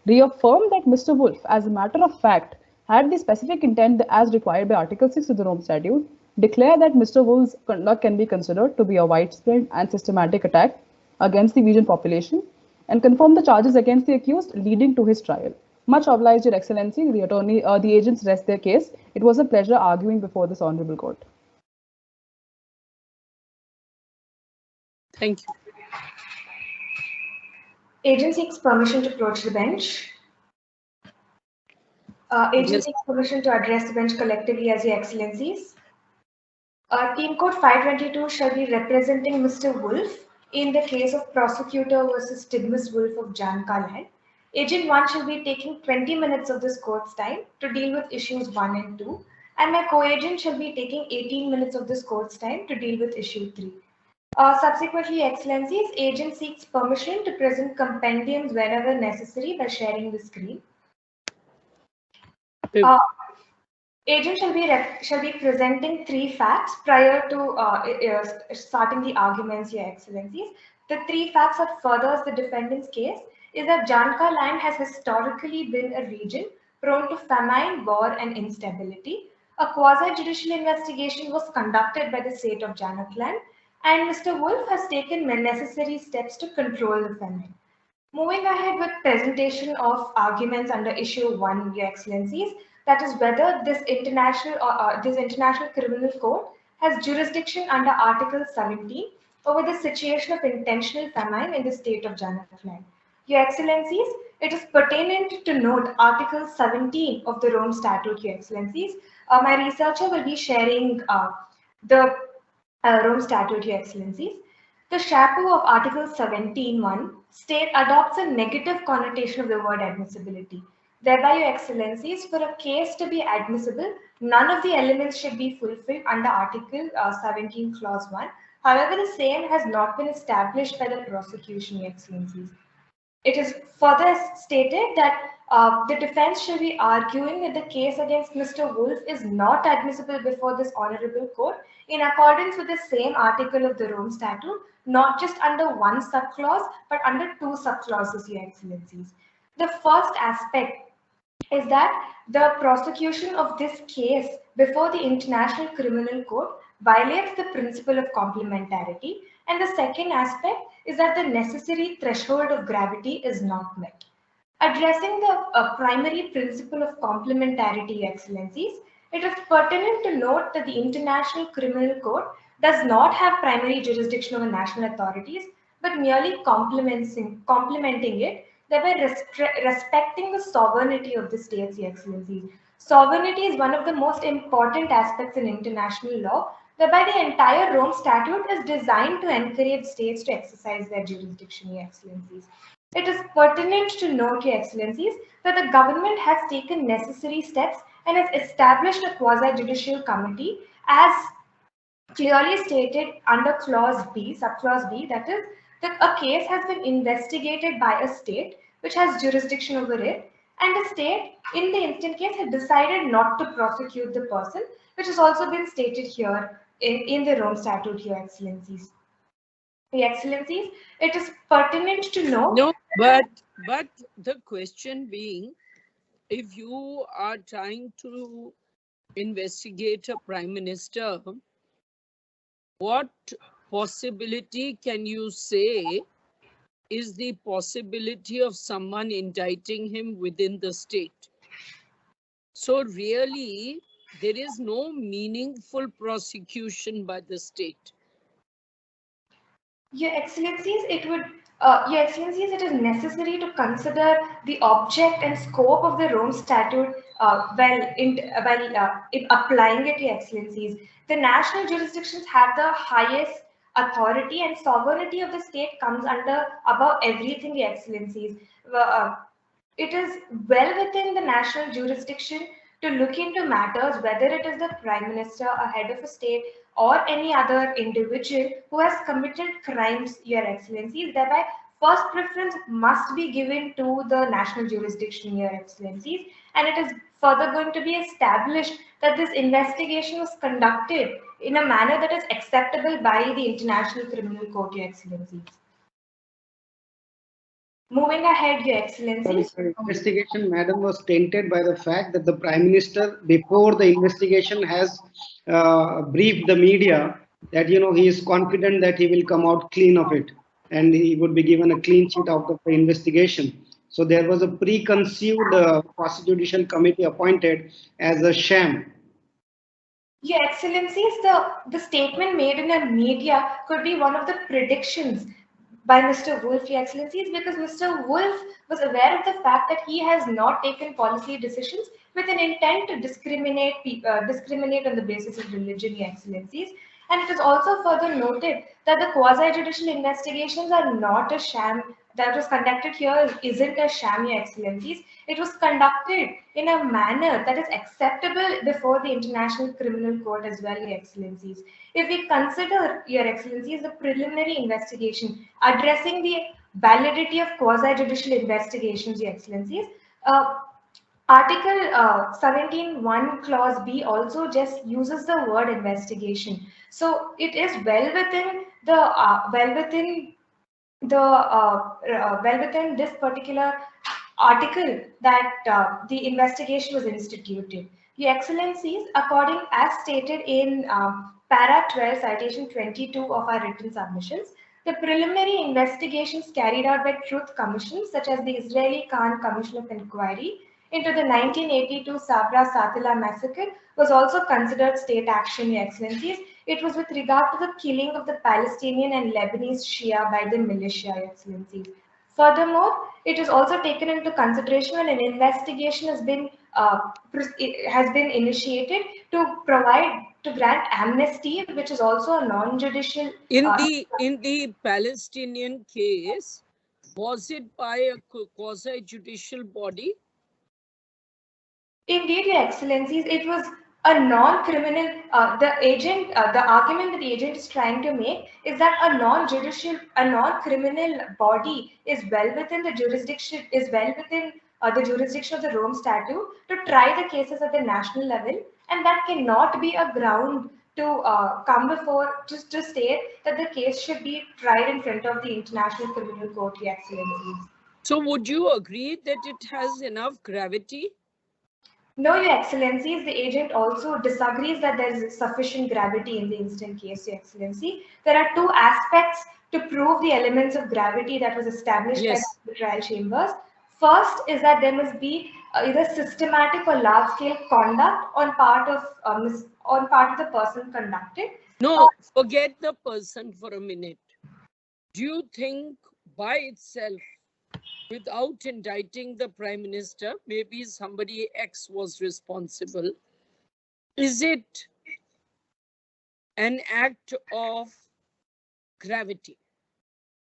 reaffirm that Mr. Wolf, as a matter of fact, had the specific intent as required by Article 6 of the Rome Statute, declare that Mr. Wolf's conduct can be considered to be a widespread and systematic attack against the region population, and confirm the charges against the accused leading to his trial. Much obliged, Your Excellency. The agents rest their case. It was a pleasure arguing before this honorable court. Thank you. Agent seeks permission to approach the bench. Agent seeks permission to address the bench collectively as Your Excellencies. Team Code 522 shall be representing Mr. Wolf in the case of Prosecutor versus Tidmus Wolf of Janakland. Agent 1 shall be taking 20 minutes of this court's time to deal with issues 1 and 2, and my co-agent shall be taking 18 minutes of this court's time to deal with issue 3. Subsequently, Excellencies, agent seeks permission to present compendiums whenever necessary by sharing the screen. Agent shall be presenting 3 facts prior to starting the arguments, Your Excellencies. The 3 facts that furthers the defendant's case is that Janakland has historically been a region prone to famine, war, and instability. A quasi-judicial investigation was conducted by the state of Janakland, and Mr. Wolf has taken necessary steps to control the famine. Moving ahead with presentation of arguments under issue 1, Your Excellencies, that is whether this international criminal court has jurisdiction under Article 17 over the situation of intentional famine in the state of Janakland. Your Excellencies, it is pertinent to note Article 17 of the Rome Statute, Your Excellencies. My researcher will be sharing the Rome Statute, Your Excellencies. The chapeau of Article 17(1) state adopts a negative connotation of the word admissibility. Thereby, Your Excellencies, for a case to be admissible, none of the elements should be fulfilled under Article 17, Clause 1. However, the same has not been established by the prosecution, Your Excellencies. It is further stated that the defense shall be arguing that the case against Mr. Wolf is not admissible before this honorable court in accordance with the same article of the Rome Statute, not just under one subclause, but under 2 subclauses, Your Excellencies. The first aspect is that the prosecution of this case before the International Criminal Court violates the principle of complementarity, and the second aspect is that the necessary threshold of gravity is not met. Addressing the primary principle of complementarity, Your Excellencies, it is pertinent to note that the International Criminal Court does not have primary jurisdiction over national authorities, but merely complementing it, thereby respecting the sovereignty of the states, Your Excellencies. Sovereignty is one of the most important aspects in international law, whereby the entire Rome Statute is designed to encourage states to exercise their jurisdiction, Your Excellencies. It is pertinent to note, Your Excellencies, that the government has taken necessary steps and has established a quasi-judicial committee as clearly stated under Clause B, subclause B, that is, that a case has been investigated by a state which has jurisdiction over it, and the state, in the instant case, has decided not to prosecute the person, which has also been stated here in the Rome Statute, Your Excellencies. Your Excellencies, it is pertinent to know. No, but the question being, if you are trying to investigate a prime minister, what possibility can you say is the possibility of someone indicting him within the state? So really, there is no meaningful prosecution by the state. Your Excellencies, Your Excellencies, it is necessary to consider the object and scope of the Rome Statute in applying it, Your Excellencies. The national jurisdictions have the highest authority, and sovereignty of the state comes above everything, Your Excellencies. It is well within the national jurisdiction to look into matters, whether it is the Prime Minister, a head of a state, or any other individual who has committed crimes, Your Excellencies. Thereby, first preference must be given to the national jurisdiction, Your Excellencies, and it is further going to be established that this investigation was conducted in a manner that is acceptable by the International Criminal Court, Your Excellencies. Moving ahead, Your Excellencies. The investigation, madam, was tainted by the fact that the Prime Minister, before the investigation, has briefed the media that, he is confident that he will come out clean of it and he would be given a clean sheet out of the investigation. So there was a preconceived prosecution committee appointed as a sham. Your Excellencies, the statement made in the media could be one of the predictions by Mr. Wolf, Your Excellencies, because Mr. Wolf was aware of the fact that he has not taken policy decisions with an intent to discriminate on the basis of religion, Your Excellencies. And it is also further noted that the quasi-judicial investigations are not a sham. That was conducted here isn't a sham, Your Excellencies. It was conducted in a manner that is acceptable before the International Criminal Court as well, Your Excellencies. If we consider, Your Excellencies, the preliminary investigation addressing the validity of quasi-judicial investigations, Your Excellencies, Article 17(1) Clause B also just uses the word investigation. So it is well within this particular article that the investigation was instituted. Your Excellencies, according as stated in para 12, citation 22 of our written submissions, the preliminary investigations carried out by truth commissions such as the Israeli Khan Commission of Inquiry into the 1982 Sabra Satila massacre was also considered state action, Your Excellencies. It was with regard to the killing of the Palestinian and Lebanese Shia by the militia, Your Excellencies. Furthermore, it is also taken into consideration when an investigation has been initiated to grant amnesty, which is also a non-judicial. In the Palestinian case, was it by a quasi-judicial body? Indeed, Your Excellencies, it was a non-criminal. The argument that the agent is trying to make is that a non-criminal body is well within the jurisdiction of the Rome Statute to try the cases at the national level, and that cannot be a ground to come before just to state that the case should be tried in front of the International Criminal Court, Your Excellencies. So, would you agree that it has enough gravity? No, Your Excellencies, the agent also disagrees that there is sufficient gravity in the instant case, Your Excellency. There are two aspects to prove the elements of gravity that was established by the trial chambers. First is that there must be either systematic or large-scale conduct on part of the person conducted. No, forget the person for a minute. Do you think by itself, without indicting the Prime Minister, maybe somebody X was responsible, is it an act of gravity?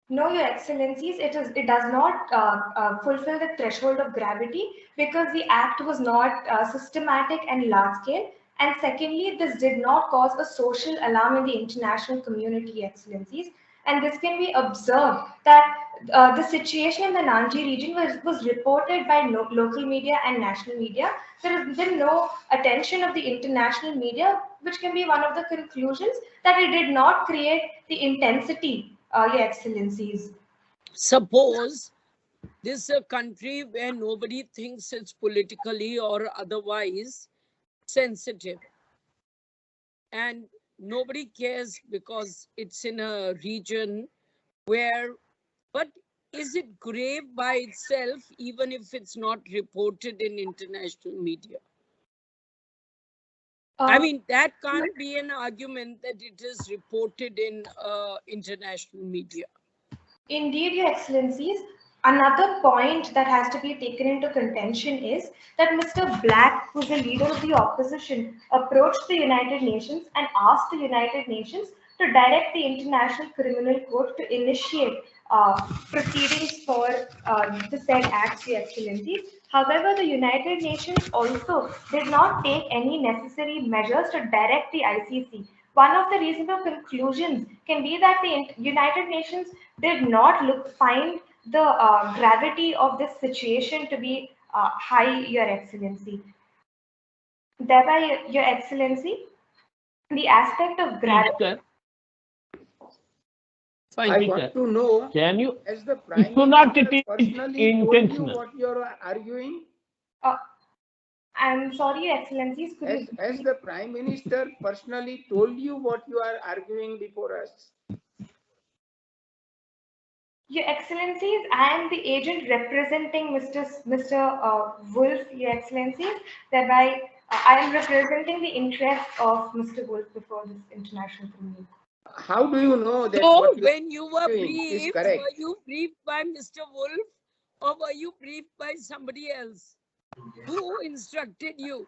No, Your Excellencies, it does not fulfill the threshold of gravity because the act was not systematic and large scale. And secondly, this did not cause a social alarm in the international community, Your Excellencies. And this can be observed that the situation in the Nanji region was reported by local media and national media. There has been no attention of the international media, which can be one of the conclusions that it did not create the intensity, Your Excellencies. Suppose this is a country where nobody thinks it's politically or otherwise sensitive, and nobody cares because it's in a region where, but is it grave by itself even if it's not reported in international media? I mean, that can't be an argument that it is reported in international media. Indeed, Your Excellencies. Another point that has to be taken into contention is that Mr. Black, who's the leader of the opposition, approached the United Nations and asked the United Nations to direct the International Criminal Court to initiate proceedings for the said acts, Your Excellencies. However, the United Nations also did not take any necessary measures to direct the ICC. One of the reasonable conclusions can be that the United Nations did not find the gravity of this situation to be high, Your Excellency. Thereby, Your Excellency, the aspect of gravity. I want to know, can you, as the Prime Minister personally told you what you are arguing? I'm sorry, Your Excellencies. As the Prime Minister personally told you what you are arguing before us? Your Excellencies, I am the agent representing Mr. Wolf, Your Excellencies. Thereby, I am representing the interests of Mr. Wolf before this international criminal. How do you know that? So, when you were briefed, were you briefed by Mr. Wolf or were you briefed by somebody else? Who instructed you?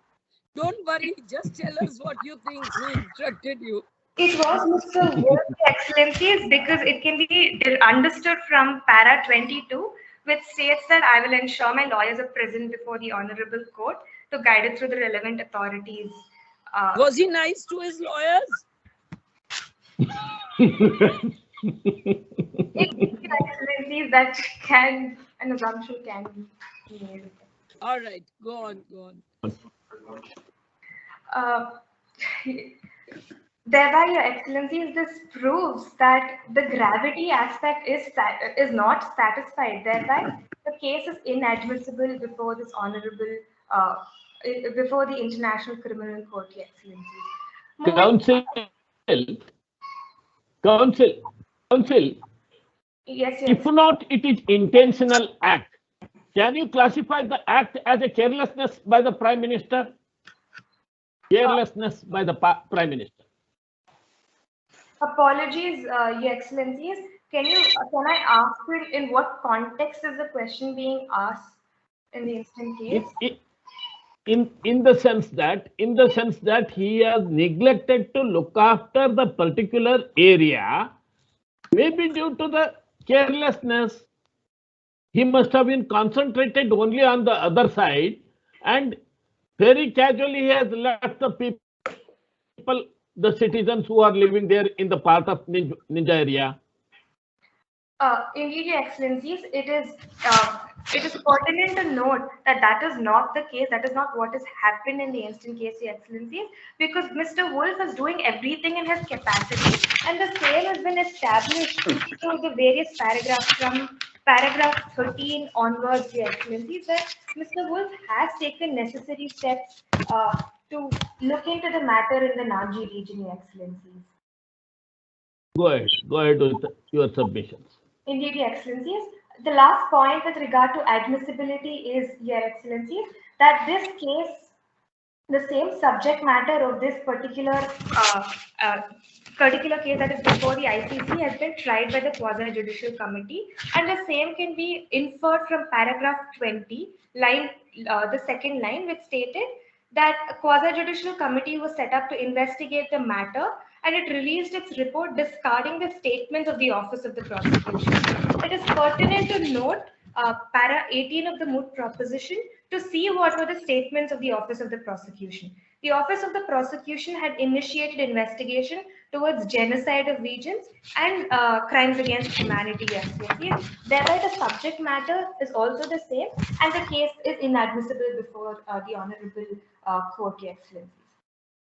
Don't worry, just tell us what you think. Who instructed you? It was Mr. Wolf, Your Excellencies, because it can be understood from para 22, which states that I will ensure my lawyers are present before the Honorable Court to guide it through the relevant authorities. Was he nice to his lawyers? Excellencies, that can, an assumption can be made. All right, go on. Thereby, Your Excellencies, this proves that the gravity aspect is not satisfied. Thereby, the case is inadmissible before this honorable, before the International Criminal Court, Your Excellencies. Counsel. Yes, if not, it is intentional act. Can you classify the act as a carelessness by the Prime Minister? Carelessness by the Prime Minister. Apologies, Your Excellencies. Can I ask you in what context is the question being asked in the instant case? In the sense that he has neglected to look after the particular area, maybe due to the carelessness, he must have been concentrated only on the other side, and very casually he has left the people, the citizens who are living there in the part of Ninja area. Indeed, Your Excellencies, it is pertinent to note that that is not the case. That is not what has happened in the instant case, Your Excellencies, because Mr. Wolf is doing everything in his capacity, and the same has been established through the various paragraphs from paragraph 13 onwards, Your Excellencies, that Mr. Wolf has taken necessary steps to look into the matter in the Nanji region, Your Excellencies. Go ahead with your submissions. Indeed, Your Excellencies. The last point with regard to admissibility is, Your Excellencies, that this case, the same subject matter of this particular case that is before the ICC has been tried by the quasi-judicial committee, and the same can be inferred from paragraph 20, the second line, which stated that a quasi-judicial committee was set up to investigate the matter, and it released its report discarding the statements of the Office of the Prosecution. It is pertinent to note para 18 of the Moot proposition to see what were the statements of the Office of the Prosecution. The Office of the Prosecution had initiated investigation towards genocide of regions and crimes against humanity. Thereby, the subject matter is also the same, and the case is inadmissible before the Honorable Court, Your Excellencies.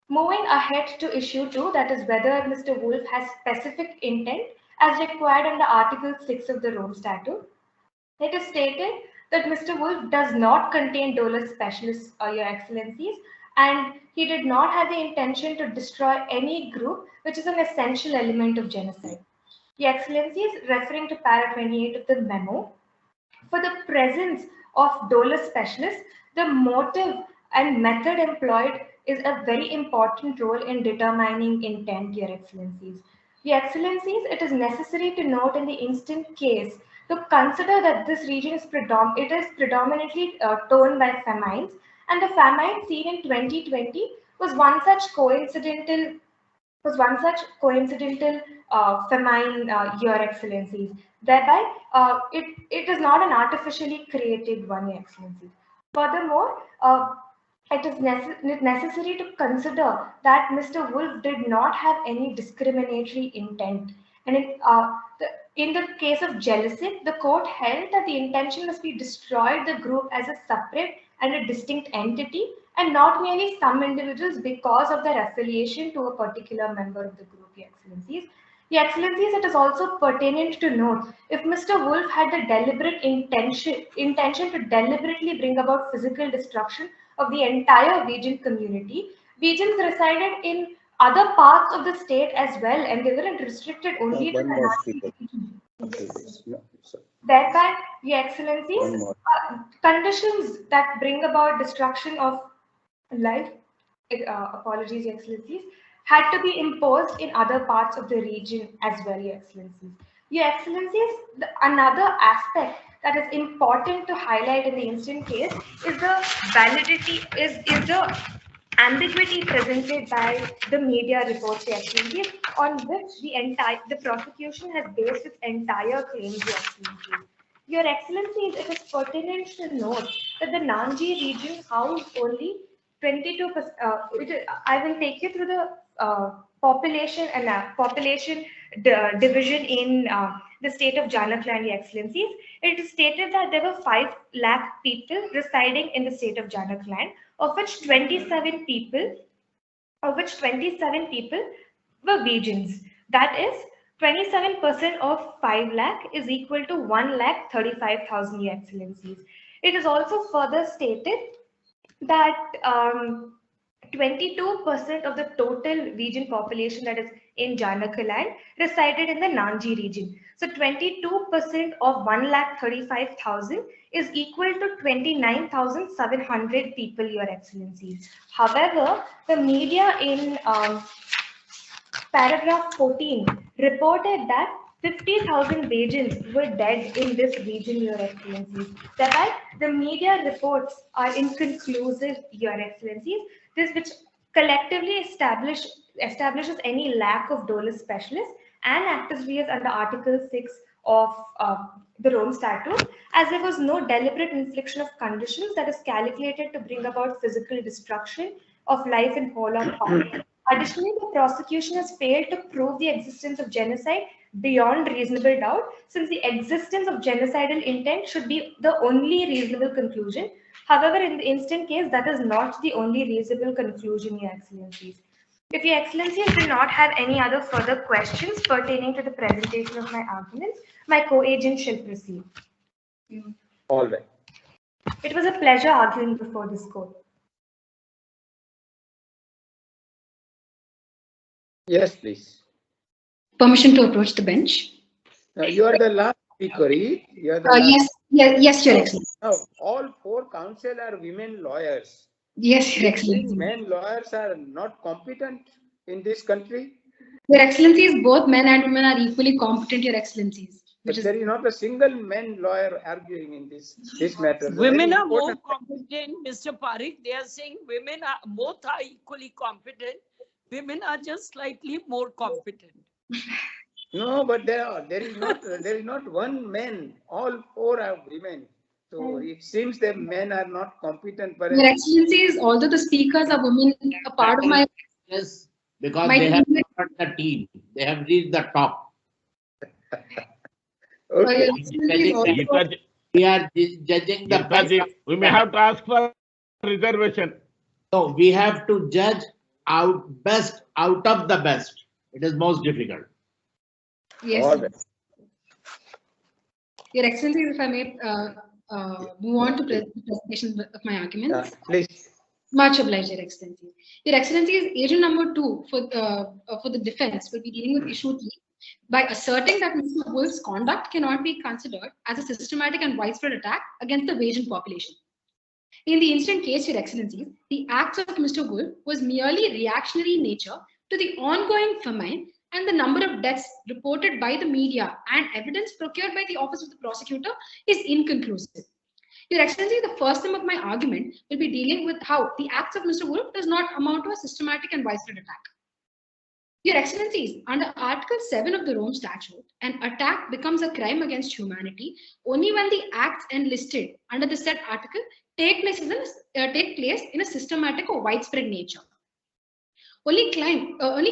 Moving ahead to issue 2, that is whether Mr. Wolf has specific intent as required under Article 6 of the Rome Statute. It is stated that Mr. Wolf does not contain dolus specialis, Your Excellencies, and he did not have the intention to destroy any group which is an essential element of genocide. Your Excellencies, referring to para 28 of the memo, for the presence of dolus specialis, the motive and method employed is a very important role in determining intent, Your Excellencies. Your Excellencies, it is necessary to note in the instant case to consider that this region is predominantly torn by famines, and the famine seen in 2020 was one such coincidental famine, Your Excellencies. Thereby, it is not an artificially created one, Your Excellencies. Furthermore, it is necessary to consider that Mr. Wolf did not have any discriminatory intent. And in the case of jealousy, the court held that the intention must be destroyed the group as a separate and a distinct entity, and not merely some individuals because of their affiliation to a particular member of the group, Your Excellencies. Your Excellencies, it is also pertinent to note, if Mr. Wolf had the deliberate intention to deliberately bring about physical destruction of the entire Gheg community, Ghegs resided in other parts of the state as well, and they weren't restricted only to the Nargund region. Thereby, Your Excellencies, conditions that bring about destruction of life, apologies, Your Excellencies, had to be imposed in other parts of the region as well, Your Excellencies. Your Excellencies, another aspect that is important to highlight in the instant case is the validity, is the ambiguity presented by the media reports, Your Excellencies, on which the prosecution has based its entire claims, Your Excellencies. Your Excellencies, it is pertinent to note that the Nanji region housed only 22%. I will take you through the population and population division in the state of Jharkhand, Your Excellencies. It is stated that there were 5 lakh people residing in the state of Jharkhand, of which 27 people were Ghegs. That is, 27% of 5 lakh is equal to 1,35,000, Your Excellencies. It is also further stated that 22% of the total region population that is in Jharkhand resided in the Nanji region. So 22% of 1,35,000 is equal to 29,700 people, Your Excellencies. However, the media in paragraph 14 reported that 50,000 Ghegs were dead in this region, Your Excellencies. Thereby, the media reports are inconclusive, Your Excellencies. This which collectively establishes any lack of dolus specialists and actus reus under Article 6 of the Rome Statute, as there was no deliberate infliction of conditions that is calculated to bring about physical destruction of life in whole or part. Additionally, the prosecution has failed to prove the existence of genocide beyond reasonable doubt, since the existence of genocidal intent should be the only reasonable conclusion. However, in the instant case, that is not the only reasonable conclusion, Your Excellencies. If Your Excellencies do not have any other further questions pertaining to the presentation of my arguments, my co-agent shall proceed. All right. It was a pleasure arguing before this court. Yes, please. Permission to approach the bench. You are the last speaker. You are the yes, Your Excellency. Now, all 4 counsel are women lawyers. Yes, Your Excellency. Men lawyers are not competent in this country. Your Excellencies, both men and women are equally competent, Your Excellencies. But there is not a single men lawyer arguing in this matter. Women are more competent, Mr. Parikh. They are saying both are equally competent. Women are just slightly more competent. No, but there is not one man. All four are women. So it seems that men are not competent. Your Excellencies, although the speakers are women, a part of my yes, because they have got the team. They have reached the top. Okay. We are judging the best. We may have to ask for reservation. So we have to judge best out of the best. It is most difficult. Yes. Your Excellency, if I may move on to the presentation of my arguments. Please. Much obliged, Your Excellency. Your Excellency, agent number 2 for the defense will be dealing with issue 3 by asserting that Mr. Wolf's conduct cannot be considered as a systematic and widespread attack against the Asian population. In the instant case, Your Excellency, the acts of Mr. Wolf was merely reactionary in nature to the ongoing famine, and the number of deaths reported by the media and evidence procured by the office of the prosecutor is inconclusive. Your Excellency, the first term of my argument will be dealing with how the acts of Mr. Wolf does not amount to a systematic and widespread attack. Your Excellencies, under Article 7 of the Rome Statute, an attack becomes a crime against humanity only when the acts enlisted under the said article take place in a systematic or widespread nature. Only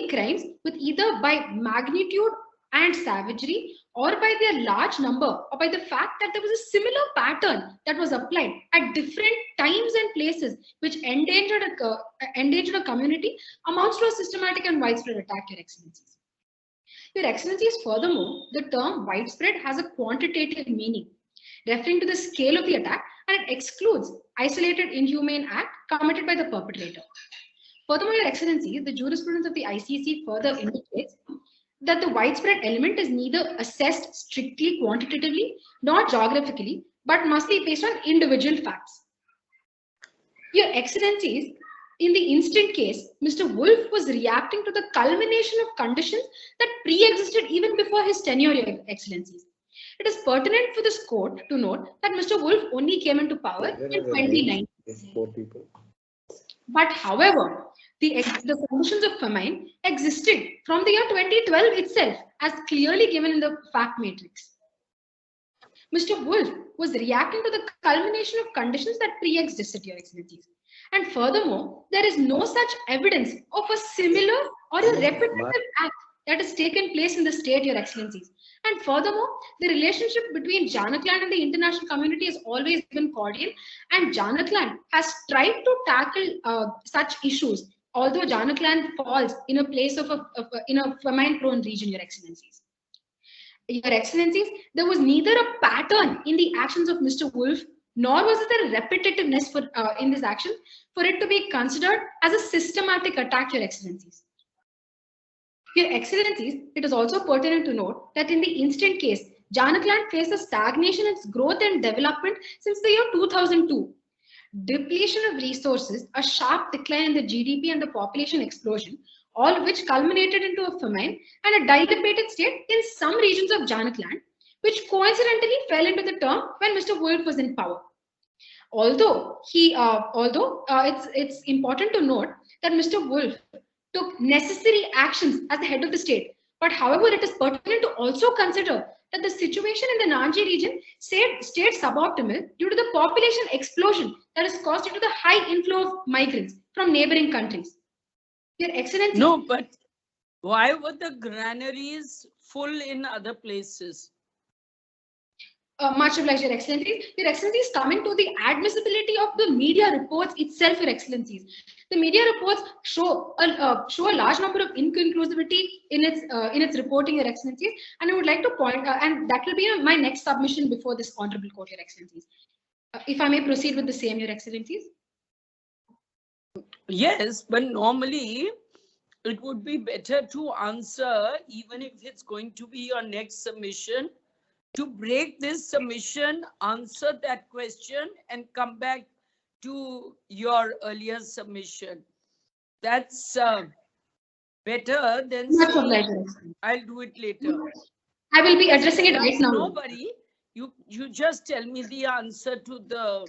crimes with either by magnitude and savagery or by their large number or by the fact that there was a similar pattern that was applied at different times and places which endangered a community amounts to a systematic and widespread attack, Your Excellencies. Your Excellencies, furthermore, the term widespread has a quantitative meaning referring to the scale of the attack, and it excludes isolated inhumane act committed by the perpetrator. Furthermore, Your Excellencies, the jurisprudence of the ICC further indicates that the widespread element is neither assessed strictly quantitatively nor geographically, but must be based on individual facts. Your Excellencies, in the instant case, Mr. Wolf was reacting to the culmination of conditions that pre-existed even before his tenure, Your Excellencies. It is pertinent for this court to note that Mr. Wolf only came into power in 2019. But however, the conditions of famine existed from the year 2012 itself, as clearly given in the fact matrix. Mr. Wolf was reacting to the culmination of conditions that pre-existed, Your Excellencies. And furthermore, there is no such evidence of a similar or a repetitive act that has taken place in the state, Your Excellencies. And furthermore, the relationship between Janakland and the international community has always been cordial, and Janakland has tried to tackle such issues, although Janakland falls in a place of in a famine-prone region, Your Excellencies. Your Excellencies, there was neither a pattern in the actions of Mr. Wolf, nor was there a repetitiveness in this action for it to be considered as a systematic attack, Your Excellencies. Your Excellencies, it is also pertinent to note that in the instant case, Janakland faced a stagnation in its growth and development since the year 2002. Depletion of resources, a sharp decline in the GDP and the population explosion, all of which culminated into a famine and a dilapidated state in some regions of Janakland, which coincidentally fell into the term when Mr. Wolf was in power. Although it's important to note that Mr. Wolf took necessary actions as the head of the state. But however, it is pertinent to also consider that the situation in the Nanjing region stayed suboptimal due to the population explosion that is caused due to the high inflow of migrants from neighboring countries. Your Excellency. No, but why were the granaries full in other places? Much obliged, Your Excellencies. Your Excellencies, coming to the admissibility of the media reports itself, Your Excellencies. The media reports show a large number of inconclusivity in its reporting, Your Excellencies, and I would like to point, and that will be my next submission before this honorable court, Your Excellencies. If I may proceed with the same, Your Excellencies. Yes, but normally it would be better to answer, even if it's going to be your next submission, to break this submission, answer that question, and come back to your earlier submission. That's better than saying, I'll do it later. I will be addressing it right now. Nobody, you just tell me the answer to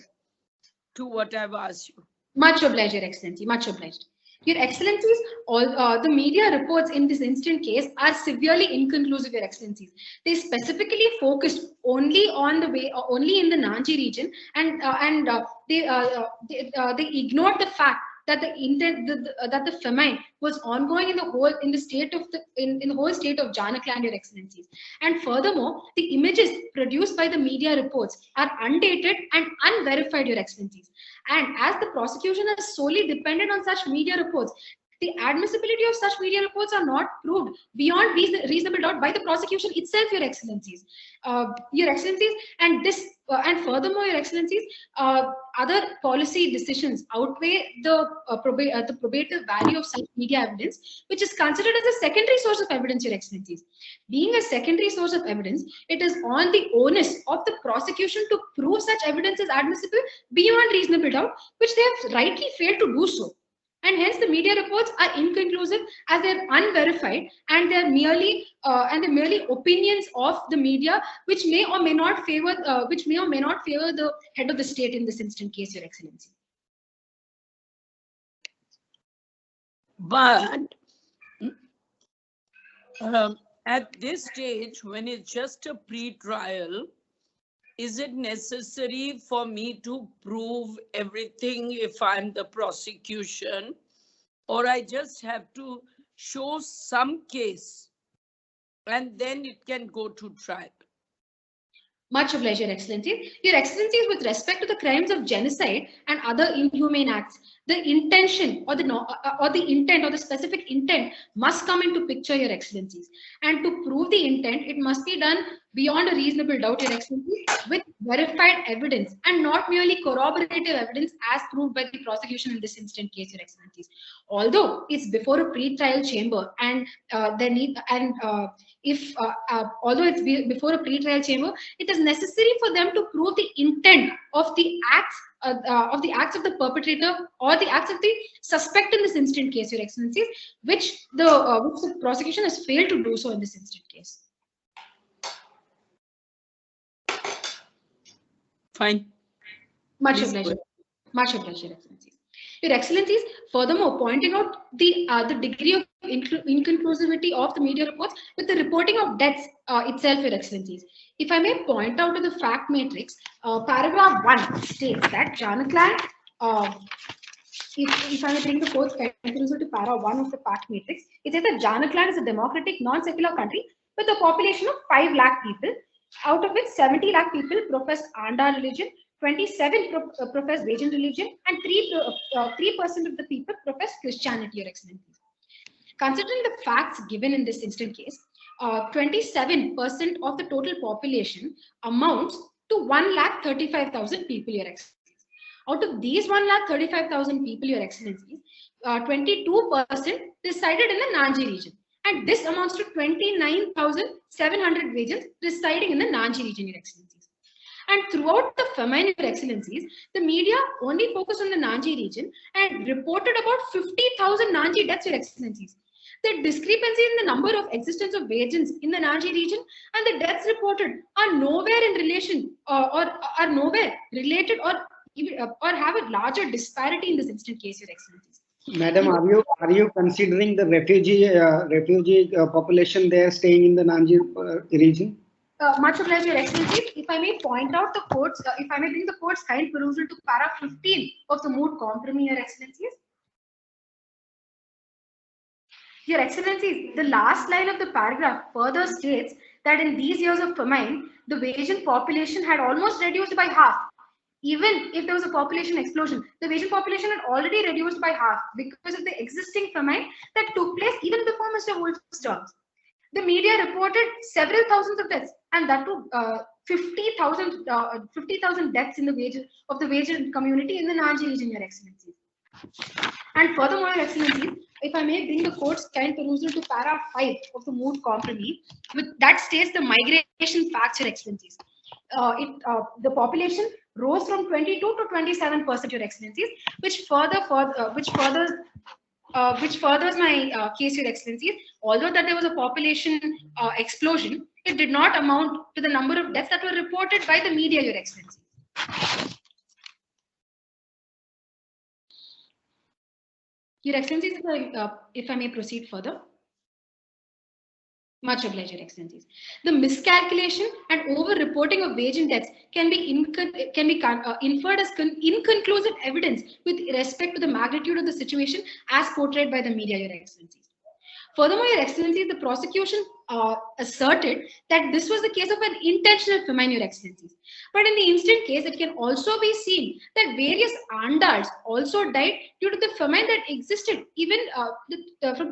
what I've asked you. Much obliged, Your Excellency. Much obliged. Your Excellencies, all the media reports in this instant case are severely inconclusive, Your Excellencies. They specifically focused only on only in the Nanji region, and they ignored the fact that the intent that the famine was ongoing in the whole state of the whole state of Jharkhand, Your Excellencies. And furthermore, the images produced by the media reports are undated and unverified, Your Excellencies. And as the prosecution is solely dependent on such media reports, the admissibility of such media reports are not proved beyond reasonable doubt by the prosecution itself, Your Excellencies. Your Excellencies, and furthermore, Your Excellencies, other policy decisions outweigh the probative value of such media evidence, which is considered as a secondary source of evidence, Your Excellencies. Being a secondary source of evidence, it is on the onus of the prosecution to prove such evidence is admissible beyond reasonable doubt, which they have rightly failed to do so. And hence the media reports are inconclusive as they're unverified, and they're merely opinions of the media, which may or may not favor the head of the state in this instant case, Your Excellency. But at this stage, when it's just a pre-trial, is it necessary for me to prove everything if I'm the prosecution, or I just have to show some case and then it can go to trial? Much obliged, Your Excellency. Your Excellencies, with respect to the crimes of genocide and other inhumane acts, the intention or the specific intent must come into picture, Your Excellencies. And to prove the intent, it must be done beyond a reasonable doubt, Your Excellency, with verified evidence and not merely corroborative evidence as proved by the prosecution in this instant case, Your Excellencies. Although it's before a pre-trial chamber, and although it's before a pre-trial chamber, it is necessary for them to prove the intent of the acts of the perpetrator or the acts of the suspect in this instant case, Your Excellencies, which the prosecution has failed to do so in this instant case. Fine. Much obliged. Much obliged, Your Excellencies. Your Excellencies, furthermore, pointing out the degree of inconclusivity of the media reports with the reporting of deaths itself, Your Excellencies. If I may point out to the fact matrix, paragraph 1 states that Jharkhand, if I may bring the court's conclusion to para 1 of the fact matrix, it says that Jharkhand is a democratic, non-secular country with a population of 5 lakh people, out of which 70 lakh people profess Anda religion, 27 profess Vedic religion, and 3% of the people profess Christianity, Your Excellencies. Considering the facts given in this instant case, 27% of the total population amounts to 1,35,000 people, Your Excellencies. Out of these 1,35,000 people, Your Excellencies, 22% resided in the Nanji region. And this amounts to 29,700 Vedians residing in the Nanji region, Your Excellencies. And throughout the famine, Your Excellencies, the media only focused on the Nanji region and reported about 50,000 Nanji deaths, Your Excellencies. The discrepancy in the number of existence of Vedians in the Nanji region and the deaths reported are nowhere in relation or are nowhere related or have a larger disparity in this instant case, Your Excellencies. Madam, are you considering the refugee population there staying in the Nanji region? Much obliged, Your Excellencies. If I may point out the courts, if I may bring the court's kind perusal to para 15 of the Moot compromise, Your Excellencies. Your Excellencies, the last line of the paragraph further states that in these years of famine, the Vedian population had almost reduced by half. Even if there was a population explosion, the Vedian population had already reduced by half because of the existing famine that took place even before Mr. Wolf's terms. The media reported several thousands of deaths, and that too 50,000 deaths in the Vedian community in the Nanji region, Your Excellencies. And furthermore, Your Excellencies, if I may bring the court's kind perusal to para 5 of the Moot compromise, that states the migration facts, Your Excellencies. The population rose from 22 to 27%, Your Excellencies, which furthers my case, Your Excellencies. Although that there was a population explosion, it did not amount to the number of deaths that were reported by the media, Your Excellencies. Your Excellencies, if I may proceed further. Much obliged, Your Excellencies. The miscalculation and over-reporting of wage index can be inferred as inconclusive evidence with respect to the magnitude of the situation as portrayed by the media, Your Excellencies. Furthermore, Your Excellencies, the prosecution asserted that this was the case of an intentional famine, Your Excellencies. But in the instant case, it can also be seen that various Andals also died due to the famine that existed, even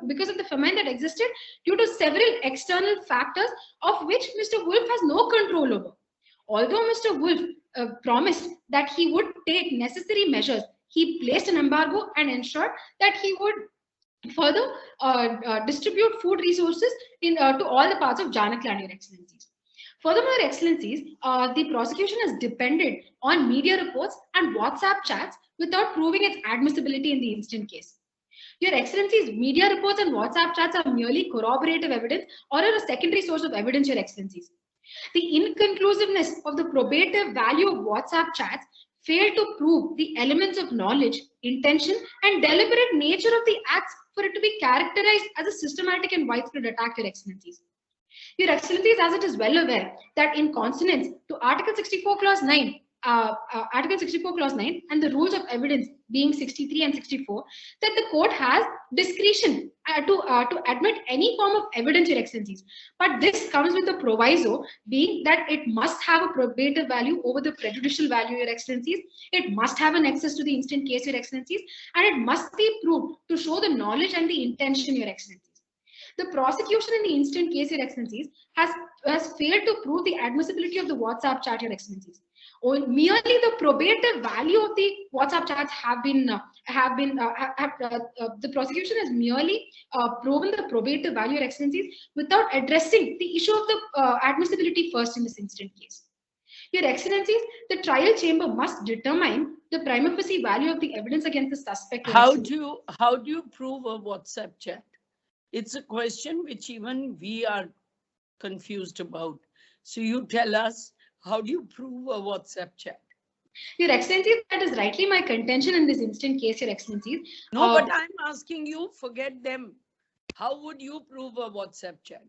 because of the famine that existed due to several external factors of which Mr. Wolf has no control over. Although Mr. Wolf promised that he would take necessary measures, he placed an embargo and ensured that he would further distribute food resources to all the parts of Jharkhand, Your Excellencies. Furthermore, Your Excellencies, the prosecution has depended on media reports and WhatsApp chats without proving its admissibility in the instant case. Your Excellencies, media reports and WhatsApp chats are merely corroborative evidence or are a secondary source of evidence, Your Excellencies. The inconclusiveness of the probative value of WhatsApp chats failed to prove the elements of knowledge, intention, and deliberate nature of the acts for it to be characterized as a systematic and widespread attack, Your Excellencies. Your Excellencies, as it is well aware that in consonance to Article 64 Clause 9, Article 64 Clause 9 and the rules of evidence being 63 and 64, that the court has discretion to admit any form of evidence, Your Excellencies. But this comes with the proviso being that it must have a probative value over the prejudicial value, Your Excellencies. It must have an access to the instant case, Your Excellencies, and it must be proved to show the knowledge and the intention, Your Excellencies. The prosecution in the instant case, Your Excellencies, has failed to prove the admissibility of the WhatsApp chat, Your Excellencies. Merely the probative value of the WhatsApp chats the prosecution has merely proven the probative value, Your Excellencies, without addressing the issue of the admissibility first in this instant case. Your Excellencies, the trial chamber must determine the prima facie value of the evidence against the suspect. How do you prove a WhatsApp chat? It's a question which even we are confused about. So you tell us, how do you prove a WhatsApp chat? Your Excellencies, that is rightly my contention in this instant case, Your Excellencies. No, but I'm asking you, forget them. How would you prove a WhatsApp chat?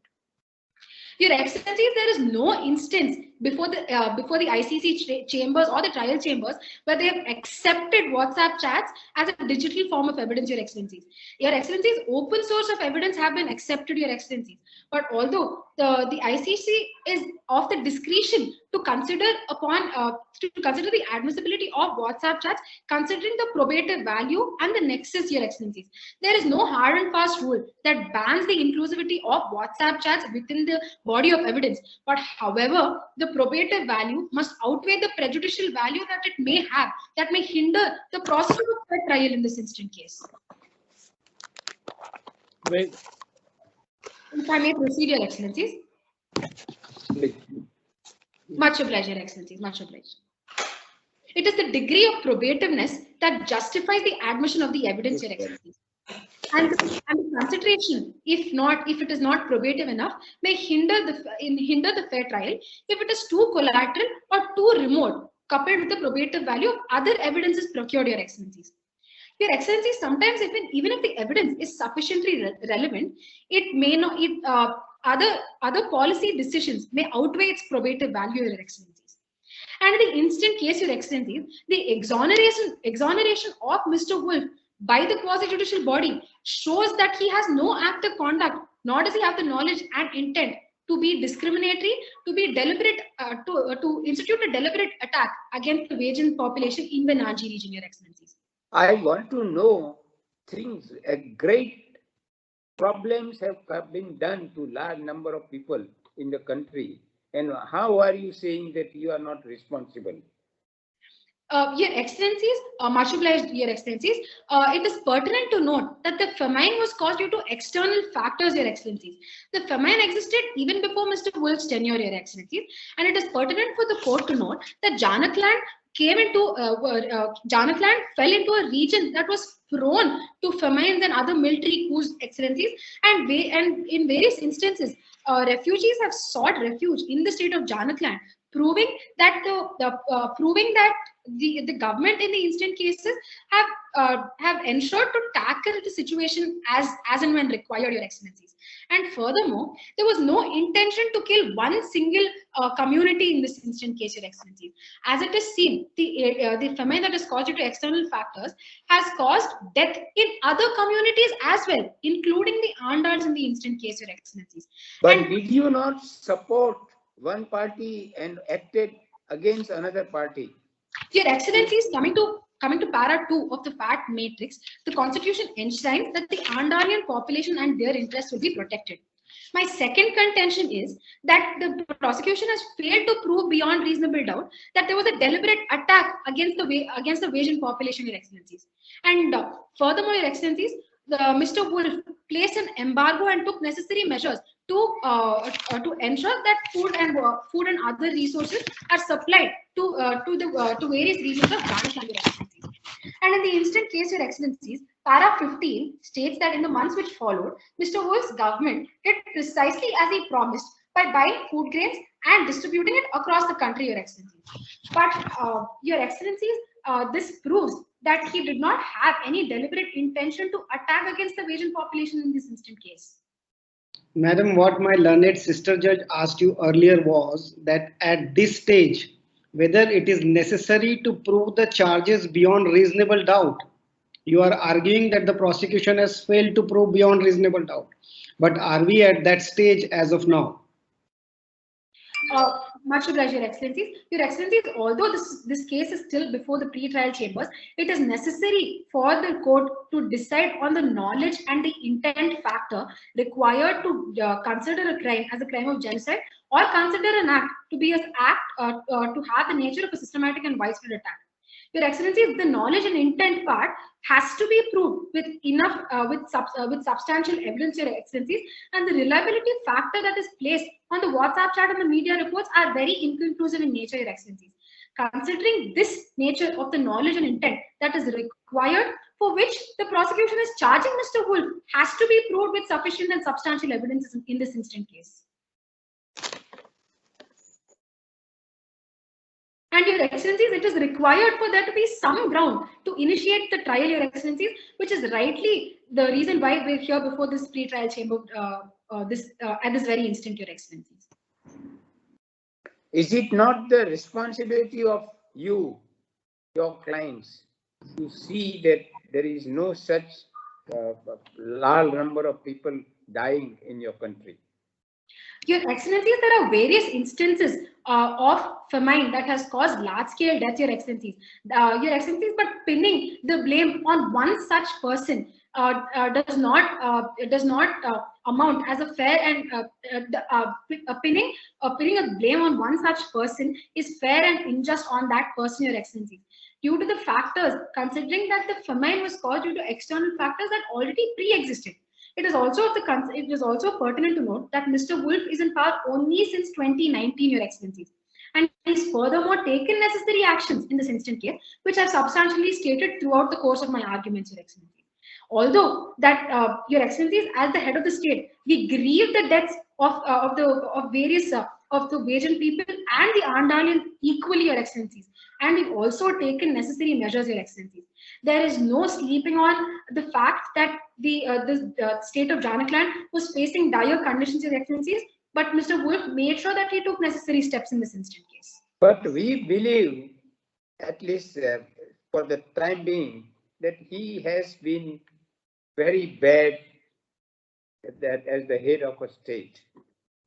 Your Excellencies, there is no instance before the ICC chambers or the trial chambers where they have accepted WhatsApp chats as a digital form of evidence, Your Excellencies. Your Excellencies, open source of evidence have been accepted, Your Excellencies. But although the ICC is of the discretion to consider the admissibility of WhatsApp chats, considering the probative value and the nexus, Your Excellencies. There is no hard and fast rule that bans the inclusivity of WhatsApp chats within the body of evidence. But however, the probative value must outweigh the prejudicial value that it may have, that may hinder the process of a trial in this instant case. Great. If I may proceed, Your Excellencies. Much obliged, Your Excellencies, much obliged. It is the degree of probativeness that justifies the admission of the evidence, Your Excellencies. And the consideration, if it is not probative enough, may hinder the fair trial if it is too collateral or too remote, coupled with the probative value of other evidences procured, Your Excellencies. Your Excellencies, sometimes even if the evidence is sufficiently relevant, it may not. Other policy decisions may outweigh its probative value, Your Excellencies. And in the instant case, Your Excellencies, the exoneration of Mr. Wolf by the quasi-judicial body shows that he has no active conduct, nor does he have the knowledge and intent to be discriminatory, to be deliberate, to institute a deliberate attack against the Vajjan population in the Nanji region, Your Excellencies. I want to know things, great problems have been done to large number of people in the country. And how are you saying that you are not responsible? Your Excellencies, much obliged, Your Excellencies, it is pertinent to note that the famine was caused due to external factors, Your Excellencies. The famine existed even before Mr. Wolf's tenure, Your Excellencies, and it is pertinent for the court to note that Jharkhand fell into a region that was prone to famines and other military coups, Excellencies, and in various instances, refugees have sought refuge in the state of Jharkhand proving that the government in the instant cases have ensured to tackle the situation as and when required, Your Excellencies. And furthermore, there was no intention to kill one single community in this instant case, Your Excellencies. As it is seen, the famine that is caused due to external factors has caused death in other communities as well, including the Andals in the instant case, Your Excellencies. But did you not support one party and acted against another party? Your Excellencies, coming to para 2 of the fact matrix, the Constitution enshrines that the Andalian population and their interests will be protected. My second contention is that the prosecution has failed to prove beyond reasonable doubt that there was a deliberate attack against the ensure population, Your Excellencies. And furthermore, Your Excellencies, Mr. Wolf placed an embargo and took necessary measures to ensure that food and other resources are supplied to various regions of Rajasthan, Your Excellencies. And in the instant case, Your Excellencies, para 15 states that in the months which followed, Mr. Wolf's government did precisely as he promised by buying food grains and distributing it across the country, Your Excellencies. But Your Excellencies, this proves that he did not have any deliberate intention to attack against the Asian population in this instant case. Madam, what my learned sister judge asked you earlier was that at this stage, whether it is necessary to prove the charges beyond reasonable doubt. You are arguing that the prosecution has failed to prove beyond reasonable doubt. But are we at that stage as of now? Much obliged, Your Excellencies. Your Excellencies, although this case is still before the pre-trial chambers, it is necessary for the court to decide on the knowledge and the intent factor required to consider a crime as a crime of genocide or consider an act to be an act to have the nature of a systematic and widespread attack. Your Excellencies, the knowledge and intent part has to be proved with enough with substantial evidence, Your Excellencies, and the reliability factor that is placed on the WhatsApp chat and the media reports are very inconclusive in nature, Your Excellencies. Considering this nature of the knowledge and intent that is required, for which the prosecution is charging Mr. Wolf, has to be proved with sufficient and substantial evidence in this instant case. And Your Excellencies, it is required for there to be some ground to initiate the trial, Your Excellencies, which is rightly the reason why we're here before this pre-trial chamber at this very instant, Your Excellencies. Is it not the responsibility of you, your clients, to see that there is no such large number of people dying in your country? Your Excellencies, there are various instances of famine that has caused large-scale deaths, Your Excellencies. Your Excellencies, but pinning the blame on one such person does not amount as a fair and pinning a blame on one such person is fair and unjust on that person, Your Excellencies. Due to the factors, considering that the famine was caused due to external factors that already pre-existed. It is also pertinent to note that Mr. Wolf is in power only since 2019, Your Excellencies, and he's furthermore taken necessary actions in this instant case, which I've substantially stated throughout the course of my arguments, Your Excellencies. Although that Your Excellencies, as the head of the state, we grieve the deaths of various of the Ghajin people and the Andalians equally, Your Excellencies, and we've also taken necessary measures, Your Excellencies. There is no sleeping on the fact that the state of Jharkhand was facing dire conditions, Your Excellencies, but Mr. Wolf made sure that he took necessary steps in this instant case. But we believe, at least for the time being, that he has been very bad that as the head of a state,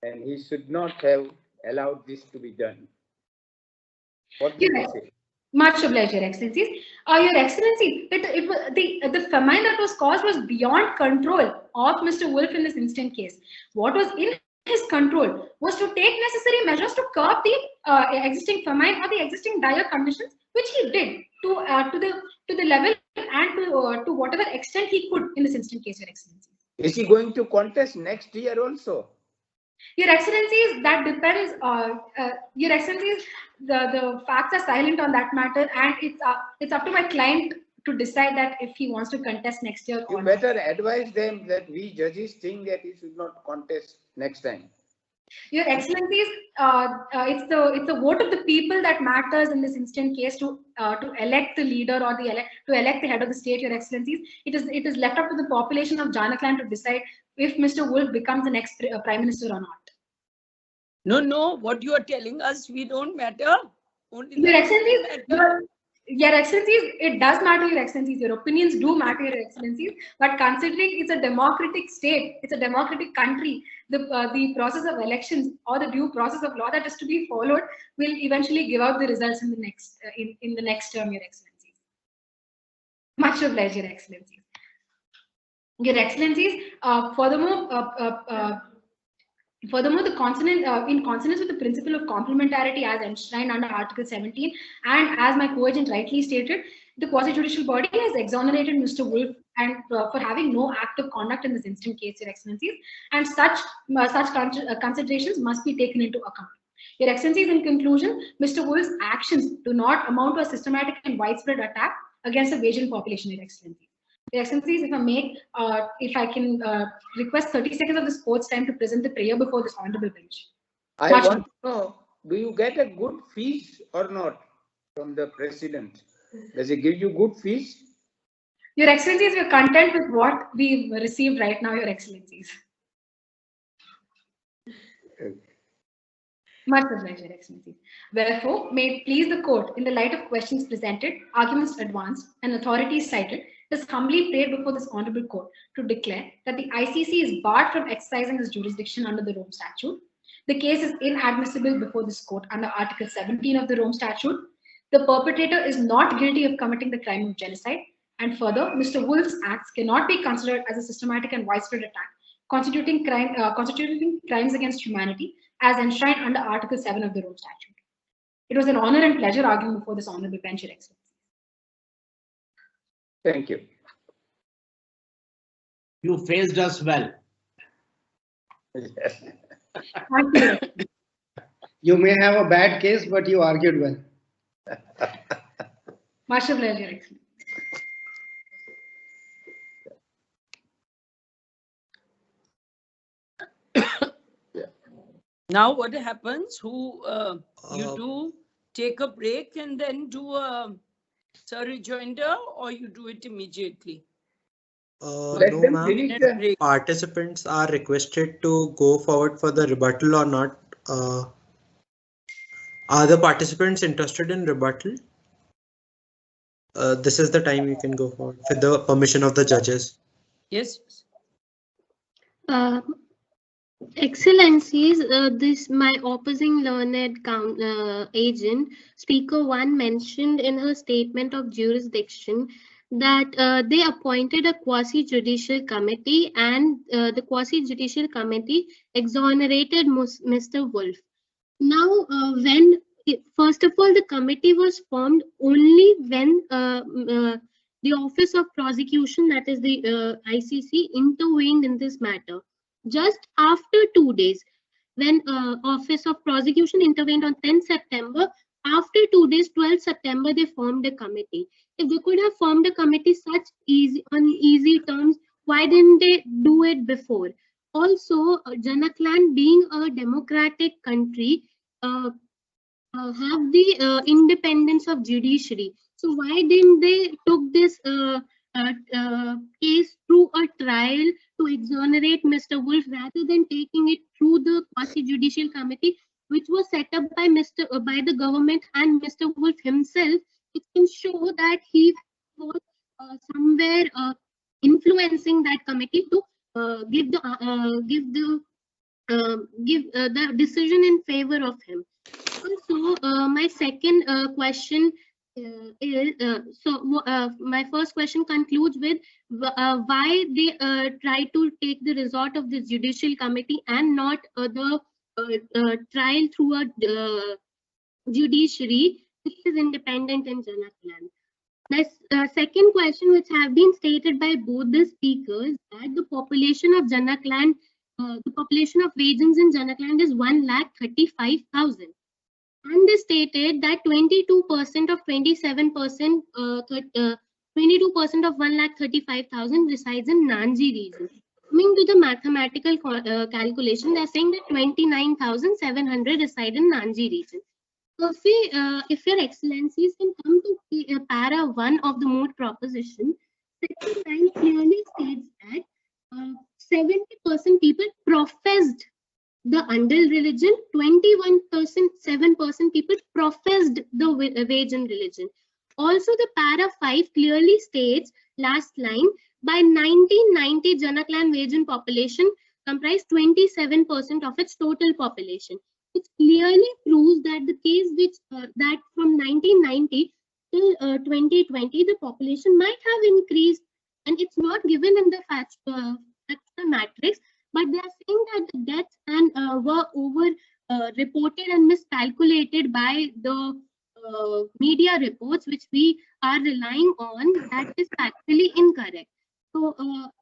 and he should not have allowed this to be done. What do you say? Much obliged, Your Excellencies. Your Excellency, the famine that was caused was beyond control of Mr. Wolf in this instant case. What was in his control was to take necessary measures to curb the existing famine or the existing dire conditions, which he did to the level and to whatever extent he could in this instant case, Your Excellency. Is he going to contest next year also? Your Excellencies, that depends. Your Excellencies, the facts are silent on that matter, and it's up to my client to decide that if he wants to contest next year. You better advise them that we judges think that he should not contest next time. Your Excellencies, it's the vote of the people that matters in this instant case to elect the leader or to elect the head of the state. Your Excellencies, it is left up to the population of Jharkhand to decide if Mr. Wolf becomes the next Prime Minister or not. No, what you are telling us, we don't matter. Only Your Excellencies, Your Excellencies, it does matter, Your Excellencies. Your opinions do matter, Your Excellencies. But considering it's a democratic state, it's a democratic country, the process of elections or the due process of law that is to be followed will eventually give out the results in the next in the next term, Your Excellencies. Much obliged, Your Excellencies. Your Excellencies, furthermore, the consonant, in consonance with the principle of complementarity as enshrined under Article 17, and as my co-agent rightly stated, the quasi-judicial body has exonerated Mr. Wolf and for having no act of conduct in this instant case, Your Excellencies, and such considerations must be taken into account. Your Excellencies, in conclusion, Mr. Wolf's actions do not amount to a systematic and widespread attack against the Asian population, Your Excellencies. Your Excellencies, if I can request 30 seconds of this court's time to present the prayer before this honorable bench. I want to know, do you get a good fees or not from the president? Does he give you good fees? Your Excellencies, we are content with what we've received right now, Your Excellencies. Okay. Much obliged, Your Excellencies. Wherefore, may it please the court, in the light of questions presented, arguments advanced, and authorities cited, is humbly prayed before this honorable court to declare that the ICC is barred from exercising its jurisdiction under the Rome Statute. The case is inadmissible before this court under Article 17 of the Rome Statute. The perpetrator is not guilty of committing the crime of genocide. And further, Mr. Wolf's acts cannot be considered as a systematic and widespread attack, constituting crimes against humanity as enshrined under Article 7 of the Rome Statute. It was an honor and pleasure arguing before this honorable bench, Your Excellency. Thank you. You faced us well. Yes. Thank you. You may have a bad case, but you argued well. Much obliged, Your Excellency. Now what happens? You do take a break and then do a rejoinder, or you do it immediately? No, ma'am. Participants are requested to go forward for the rebuttal or not. Are the participants interested in rebuttal? This is the time you can go forward with the permission of the judges. Yes. Excellencies, my opposing learned agent, Speaker 1, mentioned in her statement of jurisdiction that they appointed a quasi-judicial committee, and the quasi-judicial committee exonerated Mr. Wolf. Now, first of all, the committee was formed only when the Office of Prosecution, that is the ICC, intervened in this matter. Just after 2 days, when Office of Prosecution intervened on 10th September, after 2 days, 12th September, they formed a committee. If they could have formed a committee on easy terms, why didn't they do it before? Also, Jharkhand, being a democratic country, have the independence of judiciary. So why didn't they took this case through a trial to exonerate Mr. Wolf rather than taking it through the quasi-judicial committee, which was set up by the government and Mr. Wolf himself? It can show that he was somewhere influencing that committee to give the decision in favor of him. Also, my second question is my first question concludes with why they try to take the result of this judicial committee and not the trial through a judiciary which is independent in Jharkhand. The second question, which have been stated by both the speakers, that the population of Jharkhand, the population of Vajans in Jharkhand is 1,35,000. And they stated that 22% of 22% of 1,35,000 resides in Nanji region. coming to the mathematical calculation, they're saying that 29,700 reside in Nanji region. So if your excellencies can come to para 1 of the Moot proposition, section 9 clearly states that 70% people professed the Andal religion, 7% people professed the Vajan religion. Also, the para 5 clearly states, last line, by 1990, Janaklan Vajan population comprised 27% of its total population, which clearly proves that the case which that from 1990 till 2020, the population might have increased, and it's not given in the factual matrix, but they are saying that the deaths and were over reported and miscalculated by the media reports, which we are relying on. That is factually incorrect. So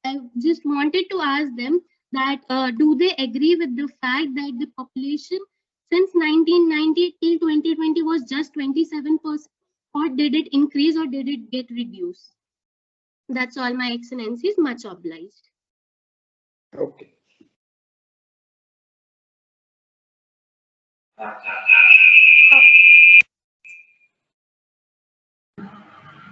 I just wanted to ask them that do they agree with the fact that the population since 1990 till 2020 was just 27%, or did it increase or did it get reduced? That's all, my excellencies. Much obliged. Okay.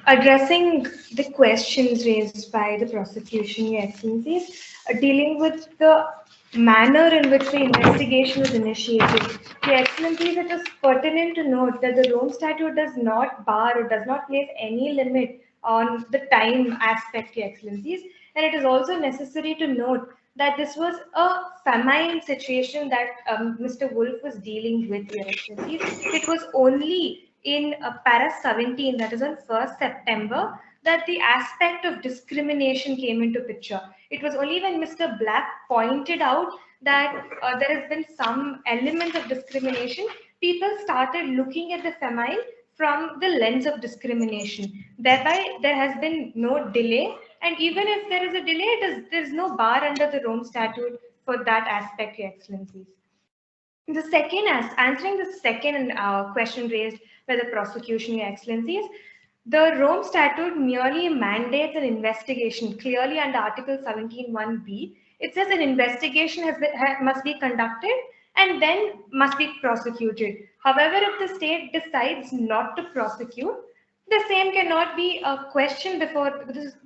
Addressing the questions raised by the prosecution, Your Excellencies, dealing with the manner in which the investigation was initiated, Your Excellencies, it is pertinent to note that the Rome Statute does not bar or does not place any limit on the time aspect, Your Excellencies, and it is also necessary to note that this was a famine situation that Mr. Wolf was dealing with, Your Excellencies. It was only in para 17, that is on 1st September, that the aspect of discrimination came into picture. It was only when Mr. Black pointed out that there has been some element of discrimination, people started looking at the famine from the lens of discrimination. Thereby, there has been no delay, and even if there is a delay, there is no bar under the Rome Statute for that aspect, Your Excellencies. The second, answering the second question raised by the prosecution, Your Excellencies, the Rome Statute merely mandates an investigation clearly under Article 17(1)(b). It says an investigation must be conducted and then must be prosecuted. However, if the state decides not to prosecute, the same cannot be questioned before.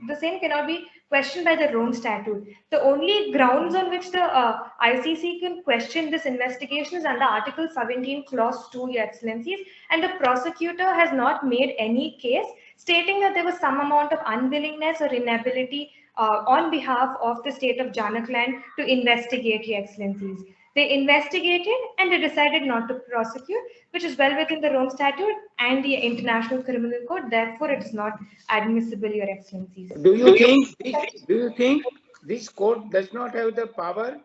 The same cannot be questioned by the Rome Statute. The only grounds on which the ICC can question this investigation is under Article 17, Clause 2, Your Excellencies, and the prosecutor has not made any case stating that there was some amount of unwillingness or inability on behalf of the state of Janakland to investigate, Your Excellencies. They investigated and they decided not to prosecute, which is well within the Rome Statute and the International Criminal Code. Therefore, it is not admissible, Your Excellencies. Do you think this court does not have the power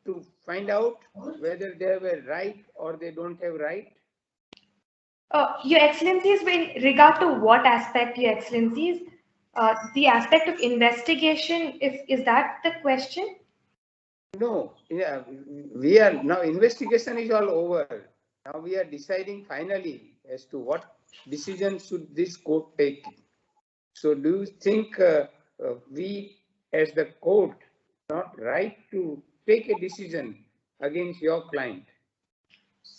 to find out whether they have a right or they don't have right? Your Excellencies, in regard to what aspect, Your Excellencies? The aspect of investigation, is that the question? No, yeah, we are now, investigation is all over. Now we are deciding finally as to what decision should this court take. So do you think we as the court not right to take a decision against your client?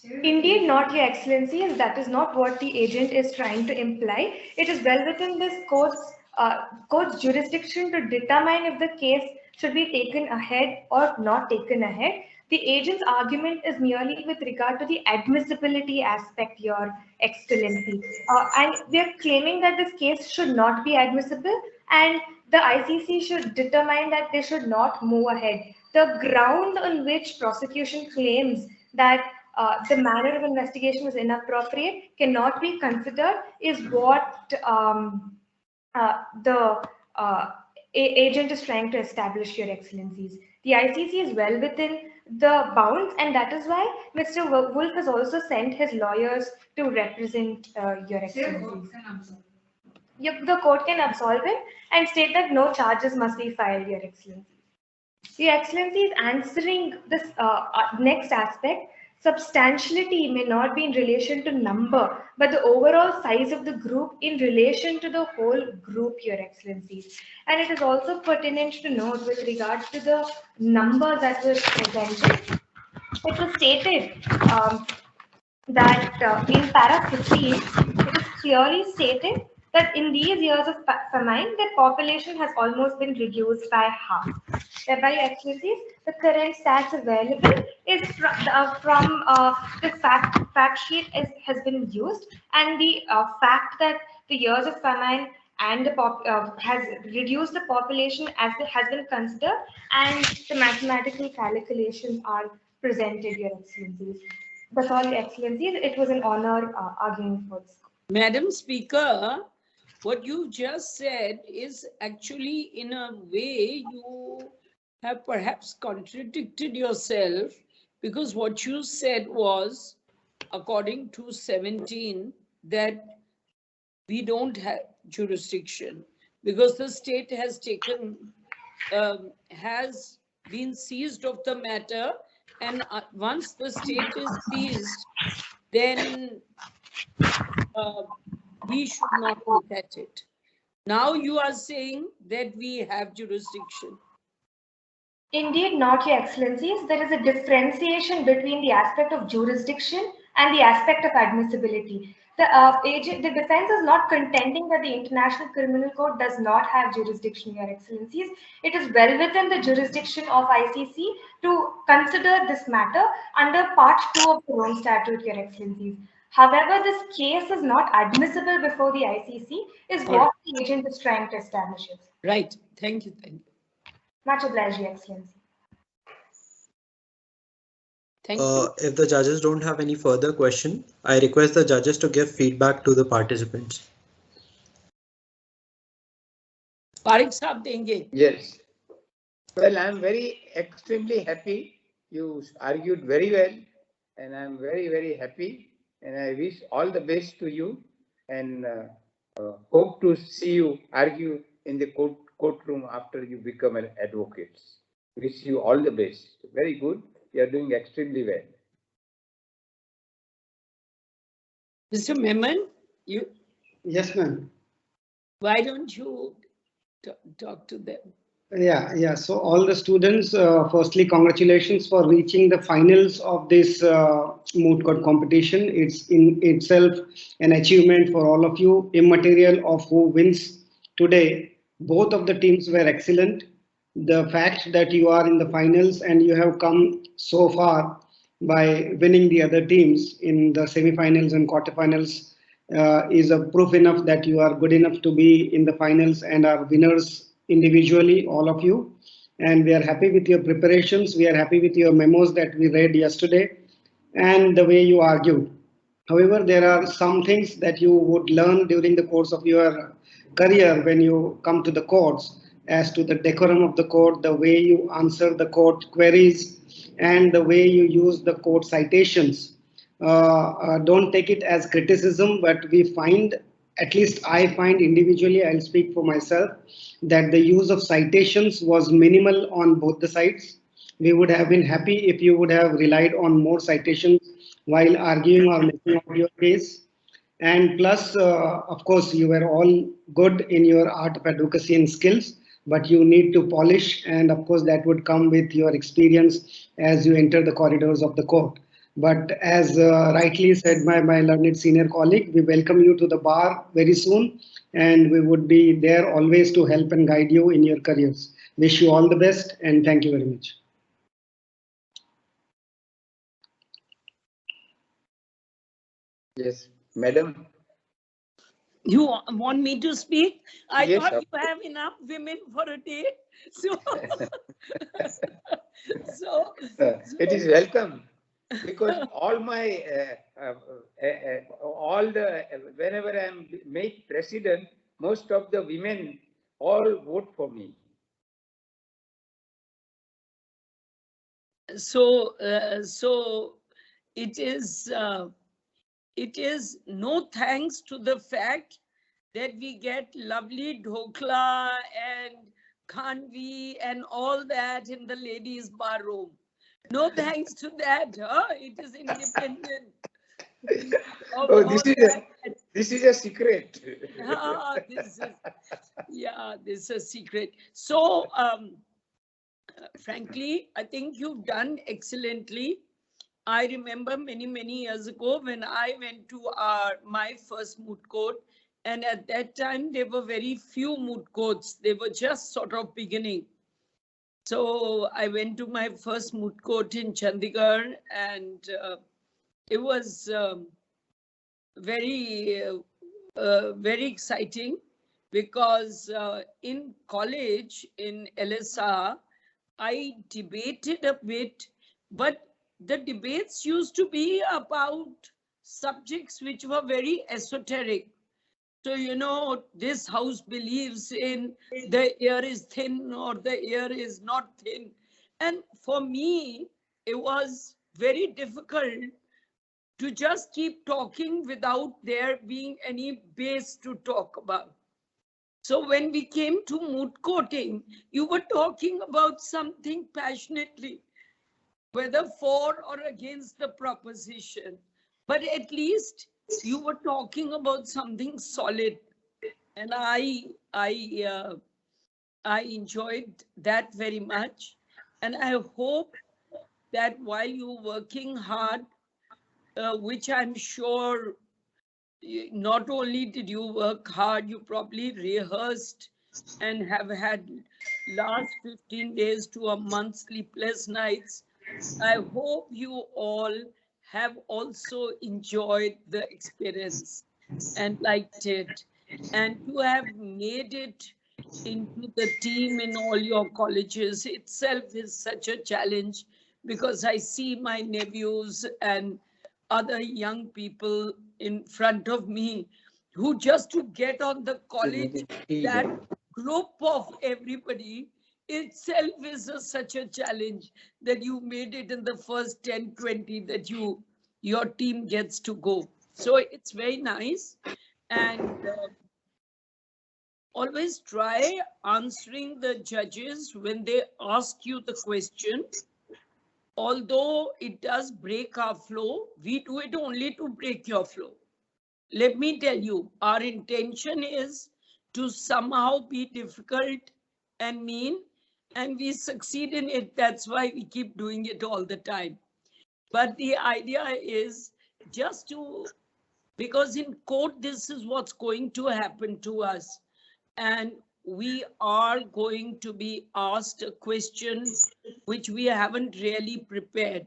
Indeed not, Your Excellencies. That is not what the agent is trying to imply. It is well within this court's jurisdiction to determine if the case should be taken ahead or not taken ahead. The agent's argument is merely with regard to the admissibility aspect, Your Excellency. And we are claiming that this case should not be admissible and the ICC should determine that they should not move ahead. The ground on which prosecution claims that the manner of investigation was inappropriate cannot be considered is what the agent is trying to establish, Your Excellencies. The ICC is well within the bounds, and that is why Mr. Wolf has also sent his lawyers to represent Your Excellencies. The court can absolve him and state that no charges must be filed, Your Excellencies. Your Excellencies, answering this next aspect, Substantiality may not be in relation to number, but the overall size of the group in relation to the whole group, Your Excellencies. And it is also pertinent to note with regards to the number that was presented. It was stated that in para 15, it is clearly stated that in these years of famine, the population has almost been reduced by half. Thereby, Excellencies, the current stats available is from the fact sheet has been used, and the fact that the years of famine and the has reduced the population as it has been considered, and the mathematical calculations are presented, Your Excellencies. That's all, Your Excellencies. It was an honor arguing for this. Madam Speaker, what you just said is actually, in a way, you have perhaps contradicted yourself, because what you said was, according to 17, that we don't have jurisdiction because the state has taken, has been seized of the matter, and once the state is seized, then we should not look at it. Now you are saying that we have jurisdiction. Indeed not, Your Excellencies. There is a differentiation between the aspect of jurisdiction and the aspect of admissibility. The defense is not contending that the International Criminal Court does not have jurisdiction, Your Excellencies. It is well within the jurisdiction of ICC to consider this matter under Part 2 of the Rome Statute, Your Excellencies. However, this case is not admissible before the ICC, is what the agent is trying to establish. Right. Thank you. Thank you. Much obliged, Your Excellency. Thank you. If the judges don't have any further question, I request the judges to give feedback to the participants. Parikh Saab denge. Yes. Well, I'm extremely happy. You argued very well, and I'm very, very happy. And I wish all the best to you, and hope to see you argue in the courtroom after you become an advocate. Wish you all the best. Very good. You are doing extremely well. Mr. Memon, you? Yes, ma'am. Why don't you talk to them? Yeah. So all the students, firstly, congratulations for reaching the finals of this moot court competition. It's in itself an achievement for all of you, immaterial of who wins today. Both of the teams were excellent. The fact that you are in the finals and you have come so far by winning the other teams in the semi-finals and quarterfinals is a proof enough that you are good enough to be in the finals and are winners individually, all of you. And we are happy with your preparations. We are happy with your memos that we read yesterday and the way you argued. However, there are some things that you would learn during the course of your career when you come to the courts, as to the decorum of the court, the way you answer the court queries, and the way you use the court citations. Don't take it as criticism, but we find, at least I find individually, I'll speak for myself, that the use of citations was minimal on both the sides. We would have been happy if you would have relied on more citations while arguing or making out your case. And plus, of course, you were all good in your art of advocacy and skills, but you need to polish, and of course that would come with your experience as you enter the corridors of the court. But as rightly said by my learned senior colleague, we welcome you to the bar very soon, and we would be there always to help and guide you in your careers. Wish you all the best, and thank you very much. Yes, madam. You want me to speak? I Yes, thought you have enough women for a day. So, it is welcome, because all my whenever I am made president, most of the women all vote for me. So it is no thanks to the fact that we get lovely dhokla and khanvi and all that in the ladies' bar room. No thanks to that. Huh? It is independent. Oh, this is a secret. This is a secret. So, frankly, I think you've done excellently. I remember many years ago when I went to my first moot court, and at that time there were very few moot courts. They were just sort of beginning. So I went to my first moot court in Chandigarh, and it was very exciting, because in college in LSR, I debated a bit, but the debates used to be about subjects which were very esoteric. So, you know, this house believes in the air is thin or the air is not thin. And for me, it was very difficult to just keep talking without there being any base to talk about. So when we came to moot courting, you were talking about something passionately, whether for or against the proposition, but at least you were talking about something solid. And I enjoyed that very much. And I hope that while you're working hard, which I'm sure not only did you work hard, you probably rehearsed and have had last 15 days to a month sleepless nights. I hope you all have also enjoyed the experience and liked it, and to have made it into the team in all your colleges itself is such a challenge, because I see my nephews and other young people in front of me who just to get on the college, that group of everybody itself is such a challenge, that you made it in the first 10, 20 that your team gets to go. So it's very nice. And always try answering the judges when they ask you the question. Although it does break our flow, we do it only to break your flow. Let me tell you, our intention is to somehow be difficult and mean, and we succeed in it. That's why we keep doing it all the time. But the idea is just to, because in court, this is what's going to happen to us. And we are going to be asked a question which we haven't really prepared.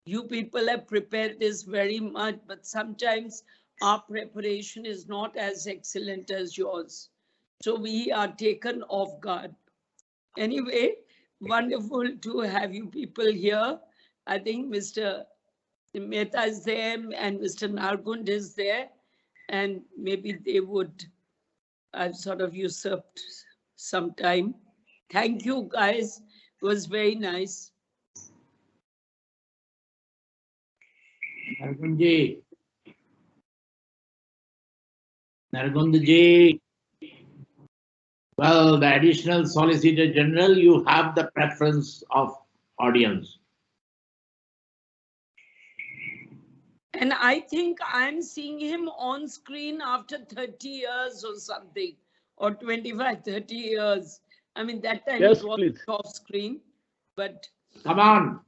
You people have prepared this very much, but sometimes our preparation is not as excellent as yours. So we are taken off guard. Anyway, wonderful to have you people here. I think Mr. Mehta is there and Mr. Nargund is there, and maybe they would, I've sort of usurped some time. Thank you, guys. It was very nice. Nargund ji. Nargund ji. Well, the additional Solicitor General, you have the preference of audience. And I think I'm seeing him on screen after 30 years or something, or 25, 30 years. I mean, that time Yes, it was please. off screen, but. Come on.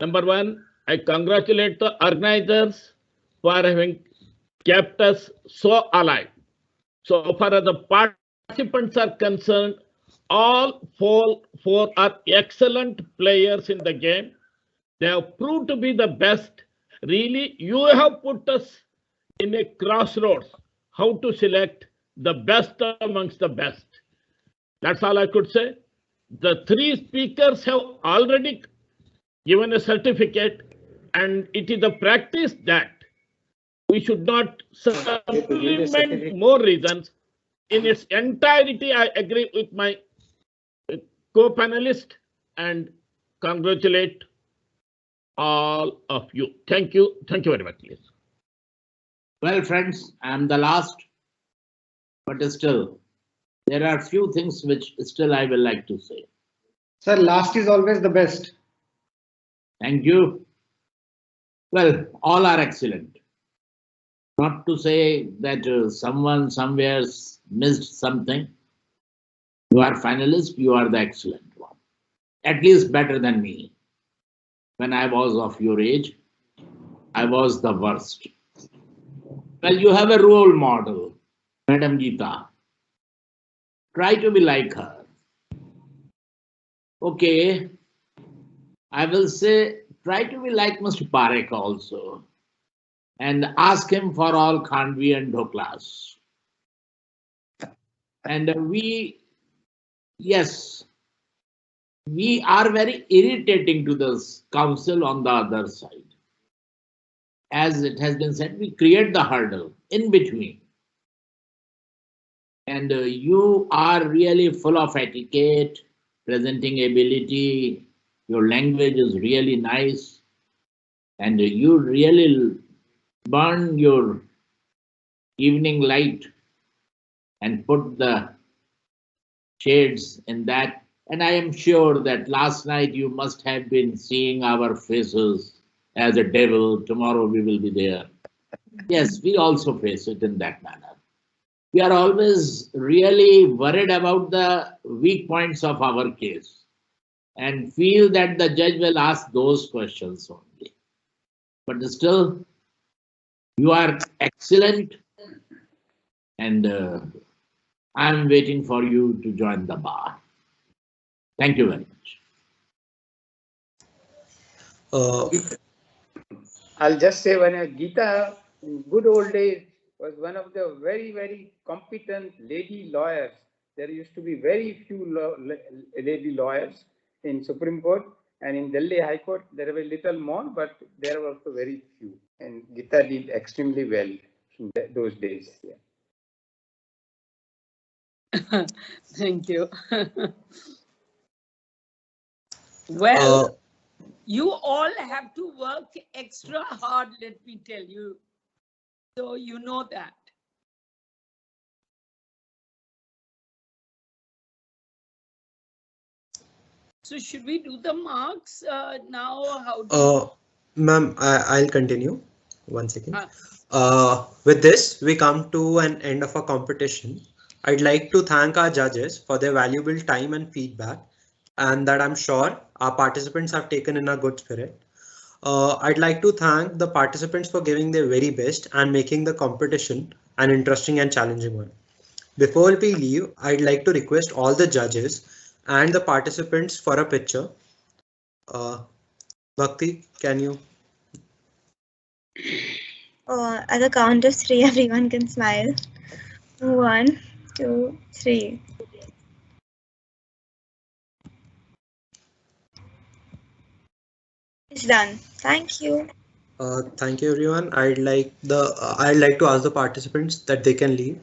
Number one, I congratulate the organizers for having kept us so alive. So far as the participants are concerned, all four are excellent players in the game. They have proved to be the best. Really, you have put us in a crossroads, how to select the best amongst the best. That's all I could say. The three speakers have already given a certificate, and it is a practice that we should not supplement more reasons. In its entirety, I agree with my co-panelist and congratulate all of you. Thank you. Thank you very much, please. Well, friends, I'm the last, but still, there are few things which still I will like to say. Sir, last is always the best. Thank you. Well, all are excellent. Not to say that someone somewhere missed something. You are finalist, you are the excellent one. At least better than me. When I was of your age, I was the worst. Well, you have a role model, Madam Geeta. Try to be like her. Okay, I will say try to be like Mr. Parikh also. And ask him for all Khandvi and Dhoklas. And yes, we are very irritating to the council on the other side. As it has been said, we create the hurdle in between. And you are really full of etiquette, presenting ability, your language is really nice, and you really burn your evening light and put the shades in that. And I am sure that last night you must have been seeing our faces as a devil. Tomorrow we will be there. Yes, we also face it in that manner. We are always really worried about the weak points of our case and feel that the judge will ask those questions only. But still, you are excellent, and I am waiting for you to join the bar. Thank you very much. I'll just say when Geeta, in good old days, was one of the very, very competent lady lawyers. There used to be very few lady lawyers in Supreme Court, and in Delhi High Court there were little more, but there were also very few. And Geeta did extremely well in those days. Yeah. Thank you. Well, you all have to work extra hard, let me tell you. So you know that. So should we do the marks now? How ma'am, I'll continue. 1 second. With this, we come to an end of our competition. I'd like to thank our judges for their valuable time and feedback, and that I'm sure our participants have taken in a good spirit. I'd like to thank the participants for giving their very best and making the competition an interesting and challenging one. Before we leave, I'd like to request all the judges and the participants for a picture. Bhakti, can you? At the count of 3, everyone can smile. 1, 2, 3. It's done. Thank you. Thank you, everyone. I'd like to ask the participants that they can leave.